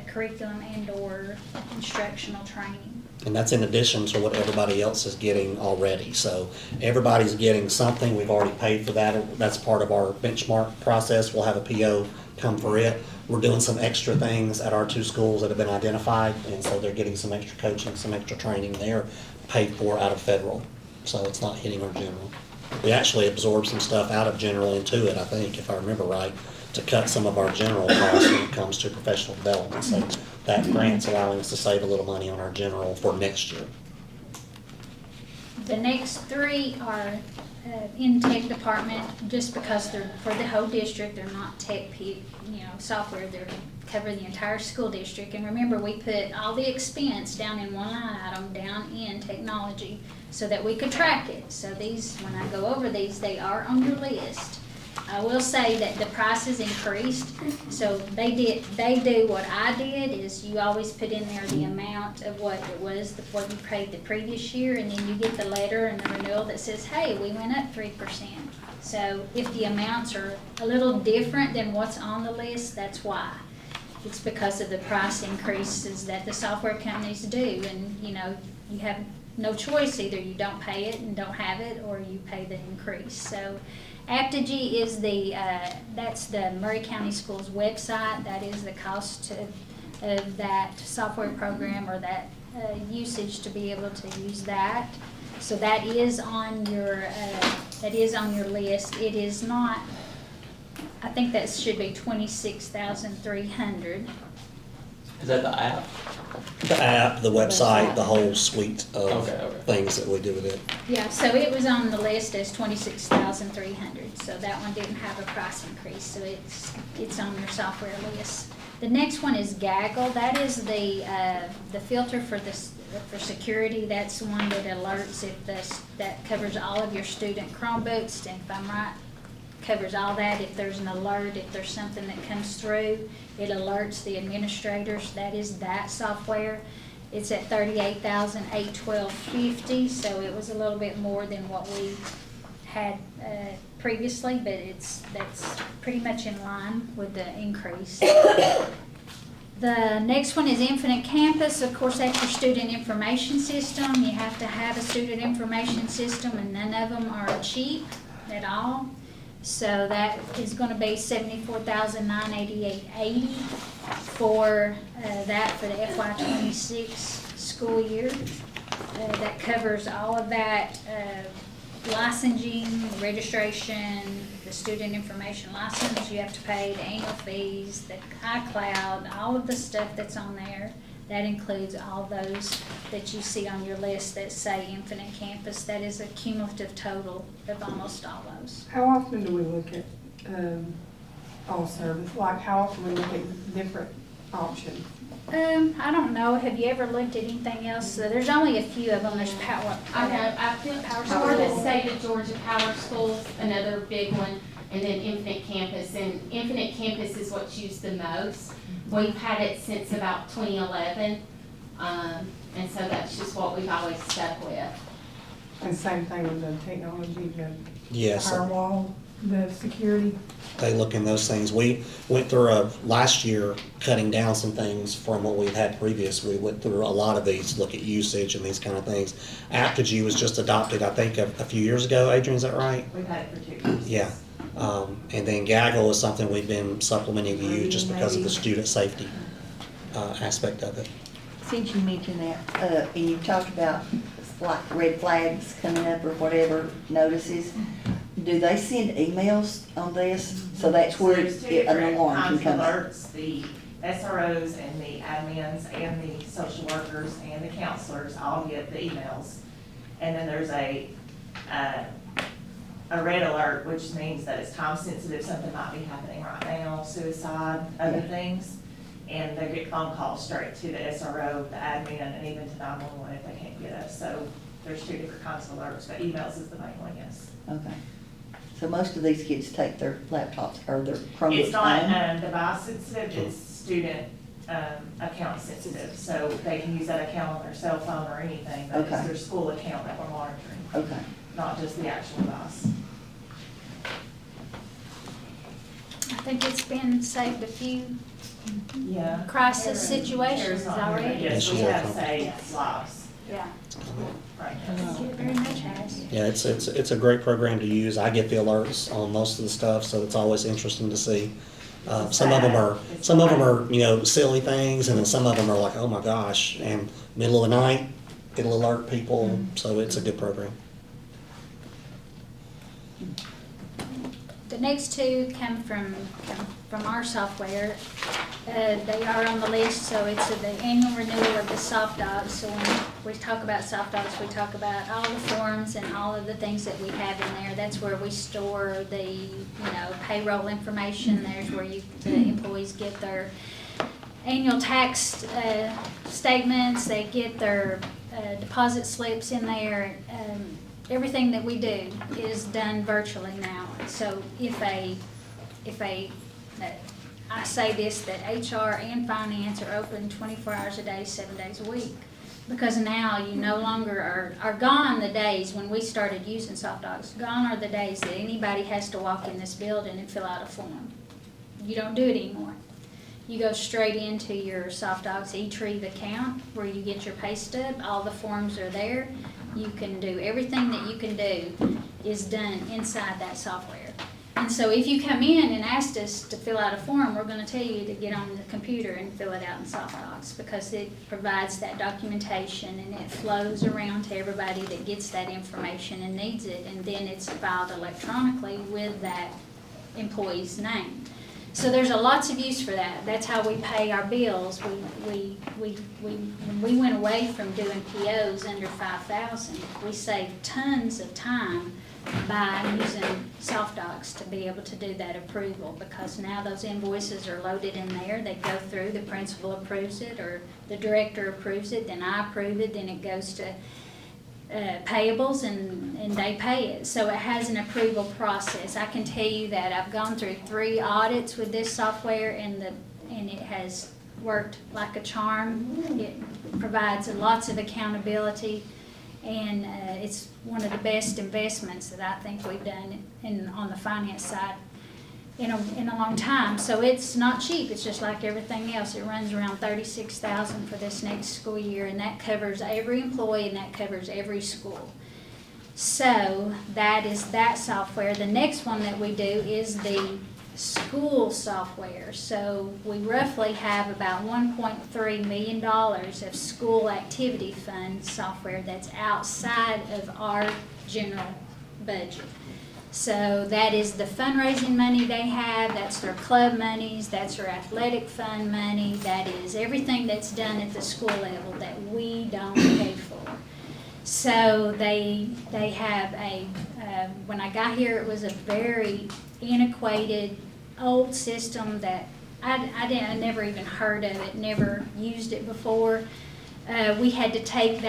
curriculum and or instructional training. And that's in addition to what everybody else is getting already. So everybody's getting something. We've already paid for that. That's part of our benchmark process. We'll have a PO come for it. We're doing some extra things at our two schools that have been identified, and so they're getting some extra coaching, some extra training there paid for out of federal. So it's not hitting our general. We actually absorbed some stuff out of general into it, I think, if I remember right, to cut some of our general costs when it comes to professional development. So that grant's allowing us to save a little money on our general for next year. The next three are in tech department, just because they're for the whole district. They're not tech, software. They're cover the entire school district. And remember, we put all the expense down in one line item down in technology so that we could track it. So these, when I go over these, they are on your list. I will say that the prices increased, so they do what I did, is you always put in there the amount of what it was, what you paid the previous year, and then you get the letter and the renewal that says, hey, we went up 3%. So if the amounts are a little different than what's on the list, that's why. It's because of the price increases that the software companies do, and you have no choice. Either you don't pay it and don't have it, or you pay the increase. So Aptigee is that's the Murray County Schools website. That is the cost of that software program, or that usage to be able to use that. So that is on your list. It is not. I think that should be $26,300. Is that the app? The app, the website, the whole suite of Okay. things that we do with it. Yeah, so it was on the list as $26,300. So that one didn't have a price increase. So it's on your software list. The next one is Gaggle. That is the filter for security. That's the one that alerts that covers all of your student Chromebooks. And if I'm right, covers all that. If there's an alert, if there's something that comes through, it alerts the administrators. That is that software. It's at $38,812.50, so it was a little bit more than what we had previously, but that's pretty much in line with the increase. The next one is Infinite Campus. Of course, that's your student information system. You have to have a student information system, and none of them are cheap at all. So that is going to be $74,988.80 for that for the FY26 school year. That covers all of that licensing, registration, the student information license. You have to pay the annual fees, the iCloud, all of the stuff that's on there. That includes all those that you see on your list that say Infinite Campus. That is a cumulative total of almost all those. How often do we look at all service? Like, how often we look at different options? I don't know. Have you ever looked at anything else? There's only a few of them. There's Power. I know. I feel Power for the School. state of Georgia Power Schools, another big one, and then Infinite Campus. And Infinite Campus is what's used the most. We've had it since about 2011, and so that's just what we've always stuck with. And same thing with the technology, the Yes. firewall. The security, They look in those things. We went through last year cutting down some things from what we've had previous. We went through a lot of these, look at usage and these kind of things. Apogee was just adopted, I think, a few years ago. Adrian, is that right? We've had it for 2 years. Yeah. And then Gaggle is something we've been supplementing to use just because of the student safety aspect of it. Since you mentioned that, and you talked about like red flags coming up or whatever, notices, do they send emails on this? So that's where There's two an different alarm can kinds of come up? alerts, the SROs and the admins and the social workers and the counselors all get the emails. And then there's a red alert, which means that it's time sensitive, something might be happening right now, suicide, other things. And they get phone calls straight to the SRO, the admin, and even to 911 if they can't get us. So there's two different kinds of alerts, but emails is the main one, yes. Okay. So most of these kids take their laptops or their Chromebooks It's not home? device sensitive, it's student account sensitive. So they can use that account on their cell phone or anything, but it's Okay. their school account that we're monitoring, Okay. not just the actual device. I think it's been saved a few Yeah. crisis Tara's situations not here, but already. yes, we Yes, have she saved lives Yeah. right Thank now. you very much, Harris. Yeah, it's a great program to use. I get the alerts on most of the stuff, so it's always interesting to see. Some of them are, you know, silly things, and then some of them are like, oh my gosh, and middle of the night, it'll alert people, so it's a good program. The next two come from our software. They are on the list, so it's the annual renewal of the soft dogs. So when we talk about soft dogs, we talk about all the forms and all of the things that we have in there. That's where we store the, payroll information. There's where the employees get their annual tax statements. They get their deposit slips in there. Everything that we do is done virtually now. So I say this, that HR and finance are open 24 hours a day, 7 days a week. Because now you no longer are gone the days when we started using soft dogs. Gone are the days that anybody has to walk in this building and fill out a form. You don't do it anymore. You go straight into your soft dogs eTreeve account where you get your pay stub. All the forms are there. You can do everything that you can do is done inside that software. And so if you come in and asked us to fill out a form, we're going to tell you to get on the computer and fill it out in SoftDocs because it provides that documentation and it flows around to everybody that gets that information and needs it, and then it's filed electronically with that employee's name. So there's lots of use for that. That's how we pay our bills. When we went away from doing POs under 5,000, we saved tons of time by using SoftDocs to be able to do that approval, because now those invoices are loaded in there. They go through, the principal approves it or the director approves it, then I approve it, then it goes to payables and they pay it. So it has an approval process. I can tell you that I've gone through 3 audits with this software and it has worked like a charm. It provides lots of accountability, and it's one of the best investments that I think we've done on the finance side in a long time. So it's not cheap. It's just like everything else. It runs around $36,000 for this next school year, and that covers every employee and that covers every school. So that is that software. The next one that we do is the school software. So we roughly have about $1.3 million of school activity fund software that's outside of our general budget. So that is the fundraising money they have, that's their club monies, that's their athletic fund money, that is everything that's done at the school level that we don't pay for. So they have when I got here, it was a very antiquated, old system that I never even heard of it, never used it before. We had to take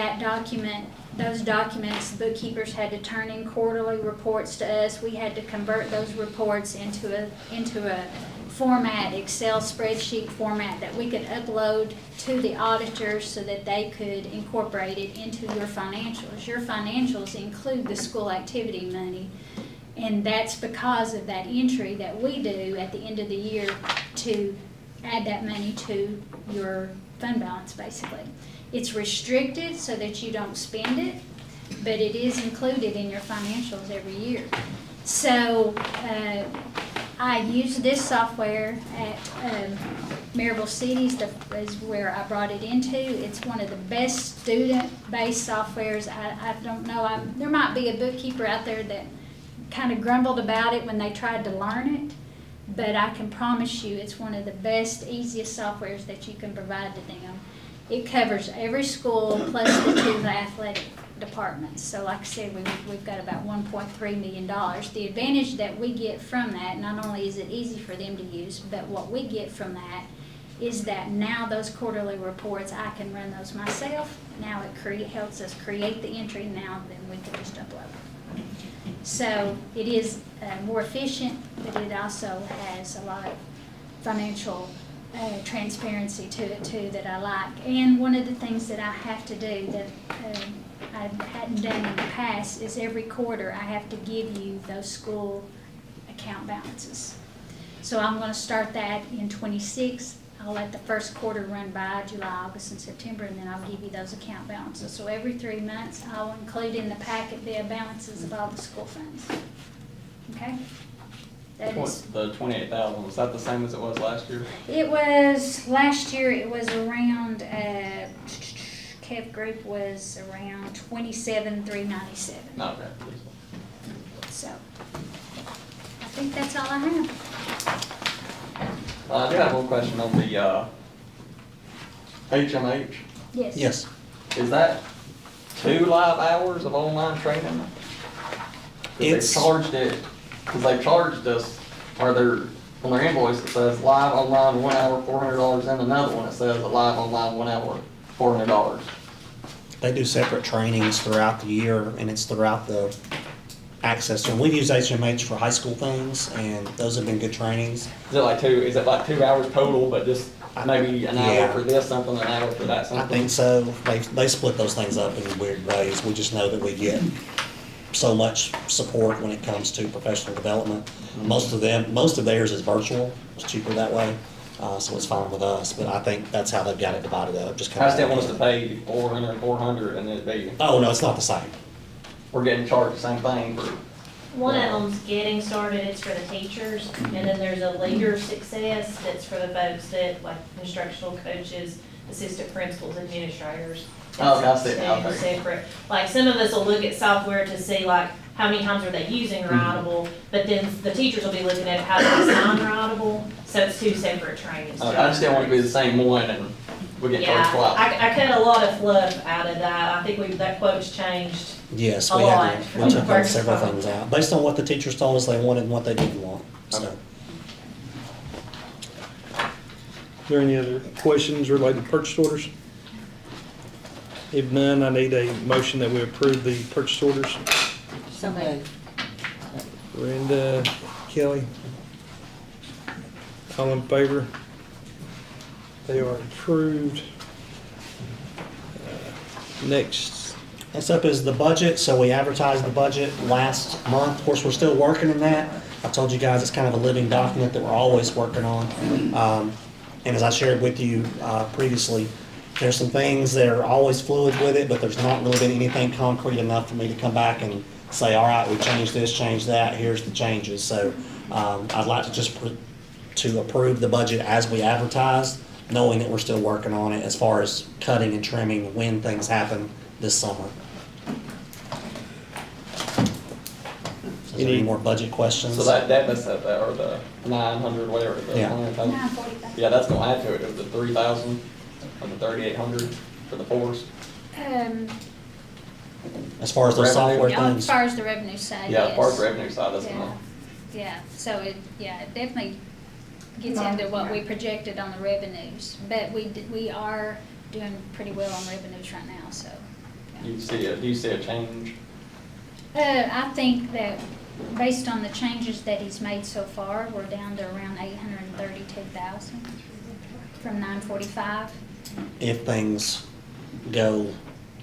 those documents, the bookkeepers had to turn in quarterly reports to us. We had to convert those reports into a format, Excel spreadsheet format that we could upload to the auditors so that they could incorporate it into your financials. Your financials include the school activity money, And that's because of that entry that we do at the end of the year to add that money to your fund balance, basically. It's restricted so that you don't spend it, but it is included in your financials every year. So, I use this software at Maryville Cities, is where I brought it into. It's one of the best student-based softwares. I don't know, there might be a bookkeeper out there that kind of grumbled about it when they tried to learn it, but I can promise you it's one of the best, easiest softwares that you can provide to them. It covers every school plus the 2 athletic departments. So like I said, we've got about $1.3 million. The advantage that we get from that, not only is it easy for them to use, but what we get from that is that now those quarterly reports, I can run those myself. Now it helps us create the entry, now then we can just upload it. So it is more efficient, but it also has a lot of financial transparency to it too that I like. And one of the things that I have to do that I hadn't done in the past is every quarter I have to give you those school account balances. So I'm going to start that in 26. I'll let the first quarter run by, July, August, and September, and then I'll give you those account balances. So every 3 months, I'll include in the packet the balances of all the school funds. Okay? That is, The 28,000, was that the same as it was last year? it was, last year, it was around, Kev Group was around 27,397. No, okay. So, I think that's all I have. I do have one question on the HMH. Yes. Yes. Is that 2 live hours of online training? 'Cause It's- they charged us, or on their invoice, it says live online 1 hour, $400, and another one, it says a live online 1 hour, $400. They do separate trainings throughout the year, and it's throughout the access to them. We've used HMH for high school things, and those have been good trainings. Is it like 2 hours total, but just maybe an hour Yeah. for this something, an hour for that something? I think so. They split those things up in weird ways. We just know that we get so much support when it comes to professional development. Most of theirs is virtual. It's cheaper that way, so it's fine with us. But I think that's how they've got it divided up. I just didn't want us to to. pay 400 and 400 and it'd be, Oh no, it's not the same. we're getting charged the same thing for. One of them's getting started, it's for the teachers, and then there's a later success that's for the folks that, like instructional coaches, assistant principals, administrators. Oh, I see. It's Okay. separate. Like, some of us will look at software to see like, how many times are they using Writable, but then the teachers will be looking at how to assign Writable, so it's 2 separate trainings. I just didn't want it to be the same one and we get charged Yeah, twice. I cut a lot of fluff out of that, I think that quote's changed. Yes, A we lot had from we took the first several quote. things out based on what the teachers told us they wanted and what they didn't want. So. Okay. Is there any other questions related to purchase orders? If none, I need a motion that we approve the purchase orders. So moved. Brenda, Kelly. All in favor? They are approved. Next, Next up is the budget. So we advertised the budget last month. Of course, we're still working on that. I told you guys it's kind of a living document that we're always working on. And as I shared with you previously, there's some things that are always fluid with it, but there's not really been anything concrete enough for me to come back and say, all right, we changed this, changed that, here's the changes. So I'd like to just to approve the budget as we advertised, knowing that we're still working on it as far as cutting and trimming when things happen this summer. So is there any more budget questions? So that deficit up there, or the 900, whatever, the Yeah. 100,000. 945. Yeah, that's gonna add to it, of the 3,000, or the 3,800 for the force. As far as those Revenue. software As things? far as the revenue side, Yeah, as far as yes. the revenue side, that's Yeah. gonna, Yeah, so it definitely gets into what we projected on the revenues, but we are doing pretty well on revenues right now, so. do you see a change? I think that based on the changes that he's made so far, we're down to around 832,000 from 945. If things go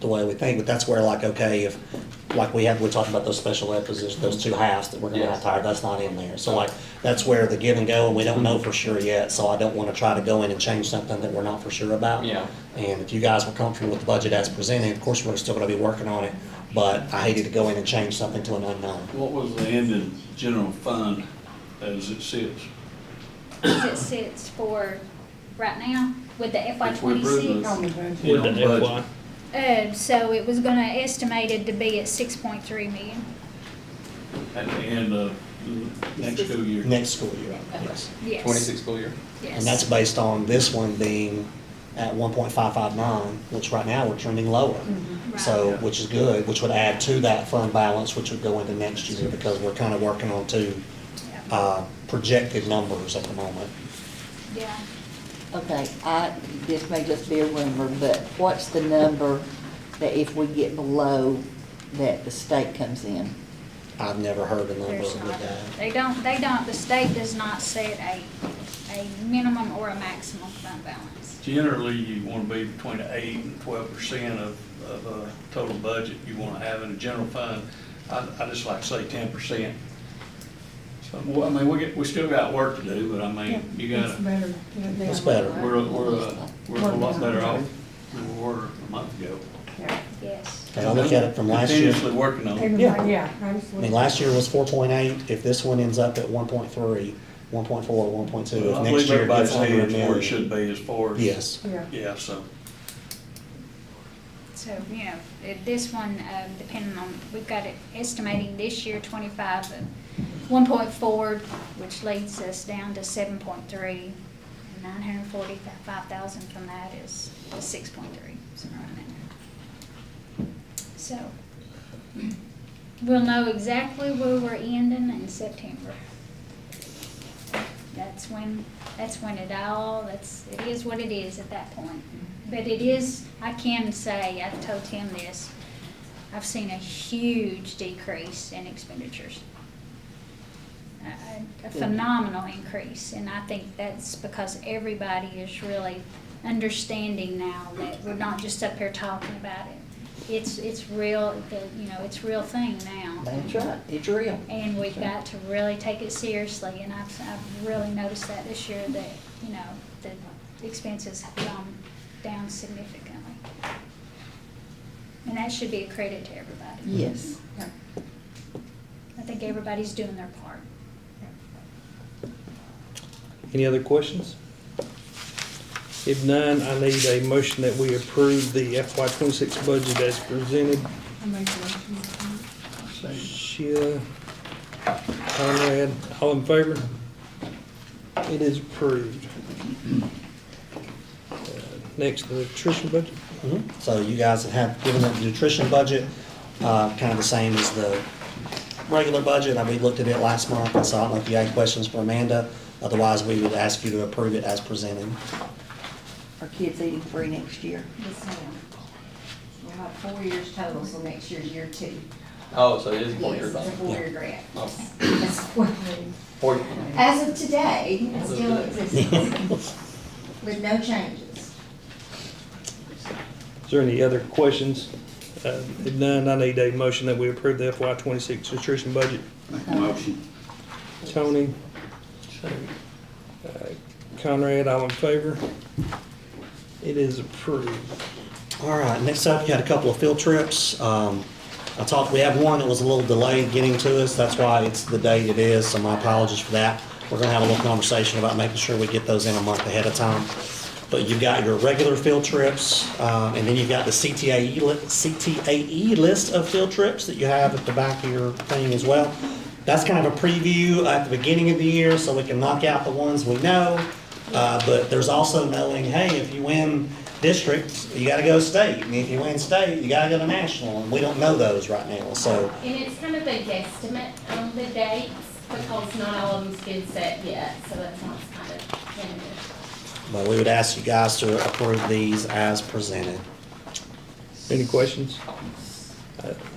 the way we think, but that's where like, okay, if, like we talked about those special ed positions, those 2 halves that we're gonna have to hire, that's not in there. So like, that's where the give and go, and we don't know for sure yet, so I don't wanna try to go in and change something that we're not for sure about. Yeah. And if you guys were comfortable with the budget as presented, of course, we're still gonna be working on it, but I hated to go in and change something to an unknown. What was the ending general fund as it sits? As it sits for right now with the FY If we approve 26. On the budget. Yeah, With on the budget. FY. So it was gonna estimated to be at 6.3 million. At the end of the next school year. Next school year, yes. Yes. 26 school year. Yes. And that's based on this one being at 1.559, which right now we're trending lower. Right. So, which is good, which would add to that fund balance, which would go into next year, because we're kind of working on 2 projected numbers at the moment. Yeah. Okay, this may just be a rumor, but what's the number that if we get below, that the state comes in? I've never heard a number There's with not, that. the state does not set a minimum or a maximum fund balance. Generally, you want to be between 8 and 12% of total budget you want to have in a general fund. I just like to say 10%. So, well, I mean, we still got work to do, but I mean, you It's gotta, better. It's better. we're a lot better off than we were a month ago. Yeah. Yes. Because I look at it from last year, Continuously working on it. Everybody, yeah. I just I mean, last year was 4.8, if this one ends up at 1.3, 1.4, 1.2, if I next believe year it everybody's gets under a heads where it million. should be as far as. Yes. Yeah. Yeah, so. So, you know, this one, depending on, we've got it estimating this year 25 of 1.4, which leads us down to 7.3. 945,000 from that is 6.3, so right in there. So, we'll know exactly where we're ending in September. That's when it is what it is at that point. But it is, I can say, I've told Tim this, I've seen a huge decrease in expenditures. A phenomenal increase, and I think that's because everybody is really understanding now that we're not just up here talking about it. It's real, it's real thing now. That's right, it's real. And we've got to really take it seriously, and I've really noticed that this year that, the expenses have gone down significantly. And that should be a credit to everybody. Yes. I think everybody's doing their part. Any other questions? If none, I need a motion that we approve the FY 26 budget as presented. I make a motion. Sheila, Conrad, all in favor? It is approved. Next, the nutrition budget. So you guys have given the nutrition budget, kind of the same as the regular budget. We looked at it last month, and so I don't know if you had questions for Amanda. Otherwise, we would ask you to approve it as presented. Are kids eating free next year? Yes, ma'am. We'll have 4 years total, so next year's year 2. Oh, so it is Yes, 4 years it's a old. 4-year grant. Oh. It's 4 4 As of today, it still exists, with no changes. Is there any other questions? If none, I need a motion that we approve the FY 26 nutrition budget. Make a motion. Tony, Conrad, all in favor? It is approved. All right, next up, you had a couple of field trips. We have one that was a little delayed getting to us. That's why it's the date it is, so my apologies for that. We're gonna have a little conversation about making sure we get those in a month ahead of time. But you've got your regular field trips, and then you've got the CTAE list of field trips that you have at the back of your thing as well. That's kind of a preview at the beginning of the year, so we can knock out the ones we know. But there's also knowing, hey, if you win district, you gotta go state, and if you win state, you gotta go to national, and we don't know those right now, so. And it's kind of a guesstimate on the dates, because not all of them's been set yet, so that's why it's kind of tentative. But we would ask you guys to approve these as presented. Any questions?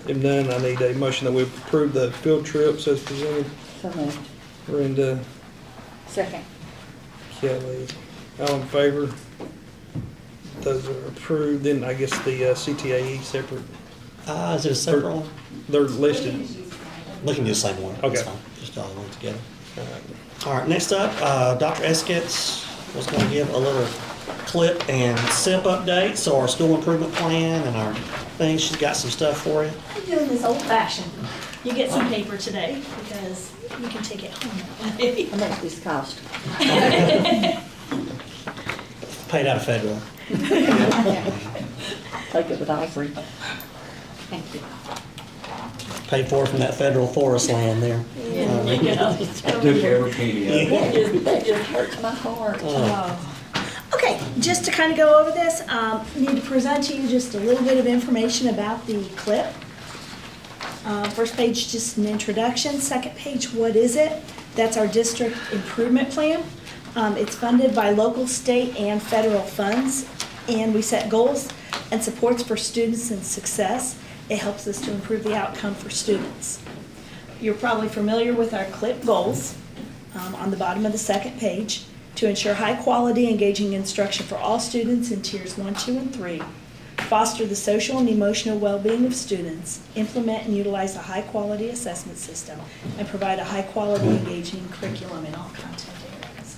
If none, I need a motion that we approve the field trips as presented. So moved. Brenda, Second. Kelly, all in favor? Those are approved, then I guess the CTAE separate, Is it a separate one? they're listed. We can do the same one. Okay. That's fine. Just all one together. All right. All right, next up, Dr. Eskets was going to give a little clip and SIP update, so our school improvement plan and our things, she's got some stuff for you. I'm doing this old fashioned. You get some paper today because you can take it home that way. How much this cost? Paid out of federal. Take it with Ivory. Thank you. Paid for from that federal forest land there. Yeah, there you go. Took every penny of it. That just hurts my heart. Okay, just to kind of go over this, need to present to you just a little bit of information about the CLIP. First page, just an introduction. Second page, what is it? That's our district improvement plan. It's funded by local, state, and federal funds, and we set goals and supports for students and success. It helps us to improve the outcome for students. You're probably familiar with our CLIP goals on the bottom of the second page. To ensure high-quality, engaging instruction for all students in tiers 1, 2, and 3, foster the social and emotional well-being of students, implement and utilize a high-quality assessment system, and provide a high-quality, engaging curriculum in all content areas.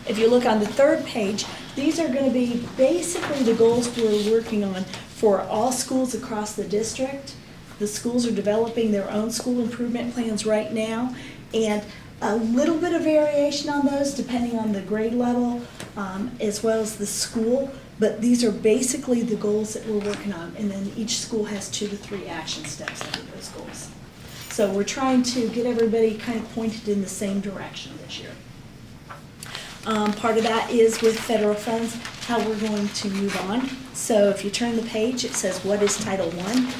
If you look on the third page, these are going to be basically the goals we're working on for all schools across the district. The schools are developing their own school improvement plans right now, and a little bit of variation on those depending on the grade level as well as the school, but these are basically the goals that we're working on, and then each school has 2 to 3 action steps under those goals. So we're trying to get everybody kind of pointed in the same direction this year. Part of that is with federal funds, how we're going to move on. So if you turn the page, it says, what is Title I?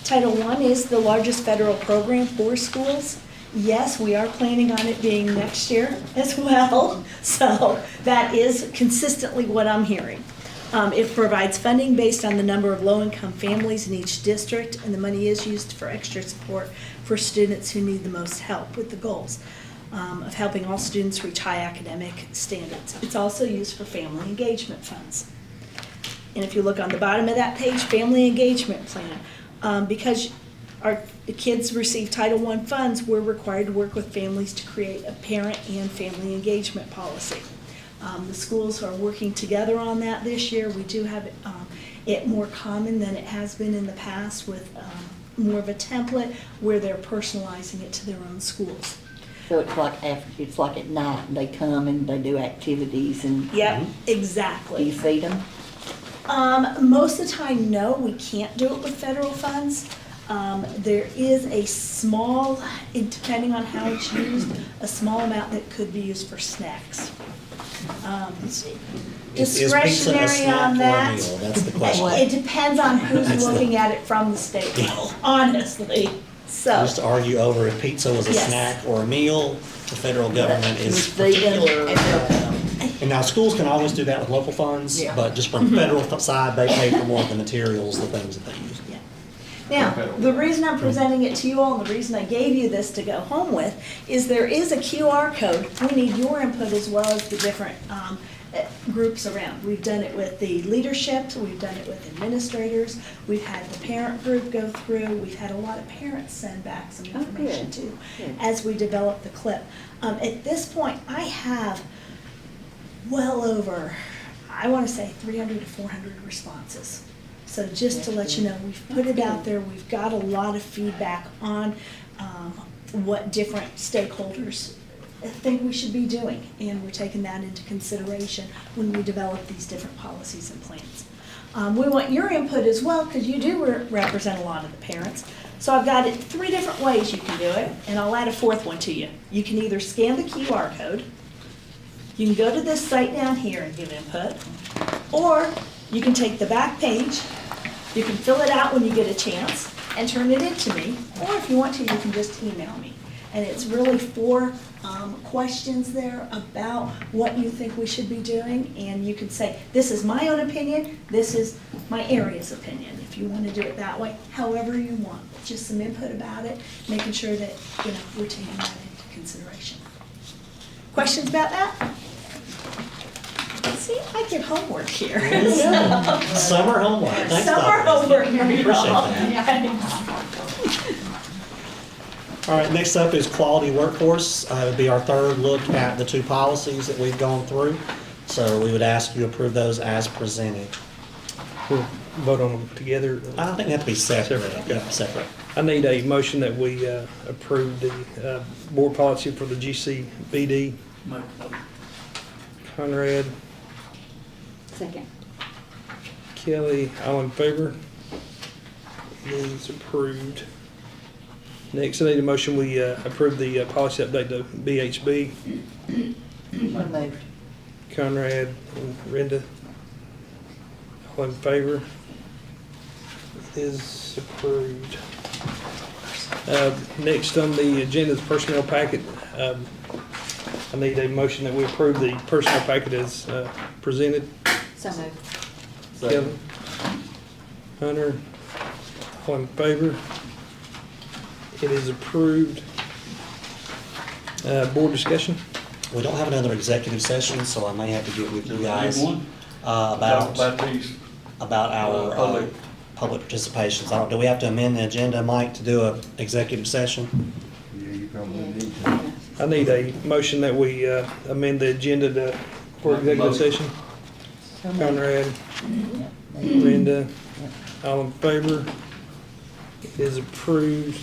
Title I is the largest federal program for schools. Yes, we are planning on it being next year as well, so that is consistently what I'm hearing. It provides funding based on the number of low-income families in each district, and the money is used for extra support for students who need the most help with the goals of helping all students reach high academic standards. It's also used for family engagement funds. And if you look on the bottom of that page, family engagement plan, because the kids receive Title I funds, we're required to work with families to create a parent and family engagement policy. The schools are working together on that this year. We do have it more common than it has been in the past with more of a template where they're personalizing it to their own schools. So it's like at night, they come and they do activities and. Yep, exactly. Do you feed them? Most of the time, no, we can't do it with federal funds. There is a small, depending on how it's used, a small amount that could be used for snacks. Is pizza a Discretionary snack on or a that. meal? That's the question. It depends on who's That's the- looking at it from the state level, honestly, so. Just to argue over if pizza was a Yes. snack or a meal, the federal government is Feed them particular. and they'll come. And now schools can always do that with local funds, Yeah. but just from the federal side, they pay for more of the materials, the things that they use. Now, the reason I'm presenting it to you all, and the reason I gave you this to go home with, is there is a QR code. We need your input as well as the different groups around. We've done it with the leadership, we've done it with administrators, we've had the parent group go through, we've had a lot of parents send back some information too, as we develop the CLIP. At this point, I have well over, I want to say 300 to 400 responses. So just to let you know, we've put it out there, we've got a lot of feedback on what different stakeholders think we should be doing, and we're taking that into consideration when we develop these different policies and plans. We want your input as well, because you do represent a lot of the parents. So I've got it 3 different ways you can do it, and I'll add a 4th one to you. You can either scan the QR code, you can go to this site down here and give input, or you can take the back page, you can fill it out when you get a chance and turn it in to me, or if you want to, you can just email me. And it's really 4 questions there about what you think we should be doing, and you can say, this is my own opinion, this is my area's opinion, if you want to do it that way, however you want. Just some input about it, making sure that, we're taking that into consideration. Questions about that? See, I get homework here. Summer homework. Thanks, Summer Dr. homework. Appreciate that. All right, next up is quality workforce. It would be our third look at the 2 policies that we've gone through. So we would ask you to approve those as presented. We'll vote on them together. I think they have to be separate. Separate. Yeah, separate. I need a motion that we approve the board policy for the GCBD. Conrad, Second. Kelly, all in favor? It is approved. Next, I need a motion, we approve the policy update to BHB. So moved. Conrad and Renda, all in favor? It is approved. Next on the agenda is personnel packet. I need a motion that we approve the personnel packet as presented. So moved. Kevin? Hunter? All in favor? It is approved. Board discussion? We don't have another executive session, so I may have to get with you guys One? about these. our public participations. Do we have to amend the agenda, Mike, to do an executive session? Yeah, you probably need to. I need a motion that we amend the agenda for executive session. Conrad, Brenda, all in favor? It is approved.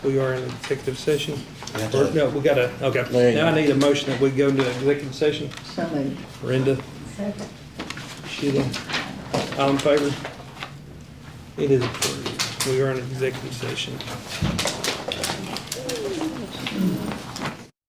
We are in executive session. We have to- No, we gotta, There okay. you Now I go. need a motion that we go into executive session. So moved. Brenda, Sheila, all in favor? It is approved. We are in executive session.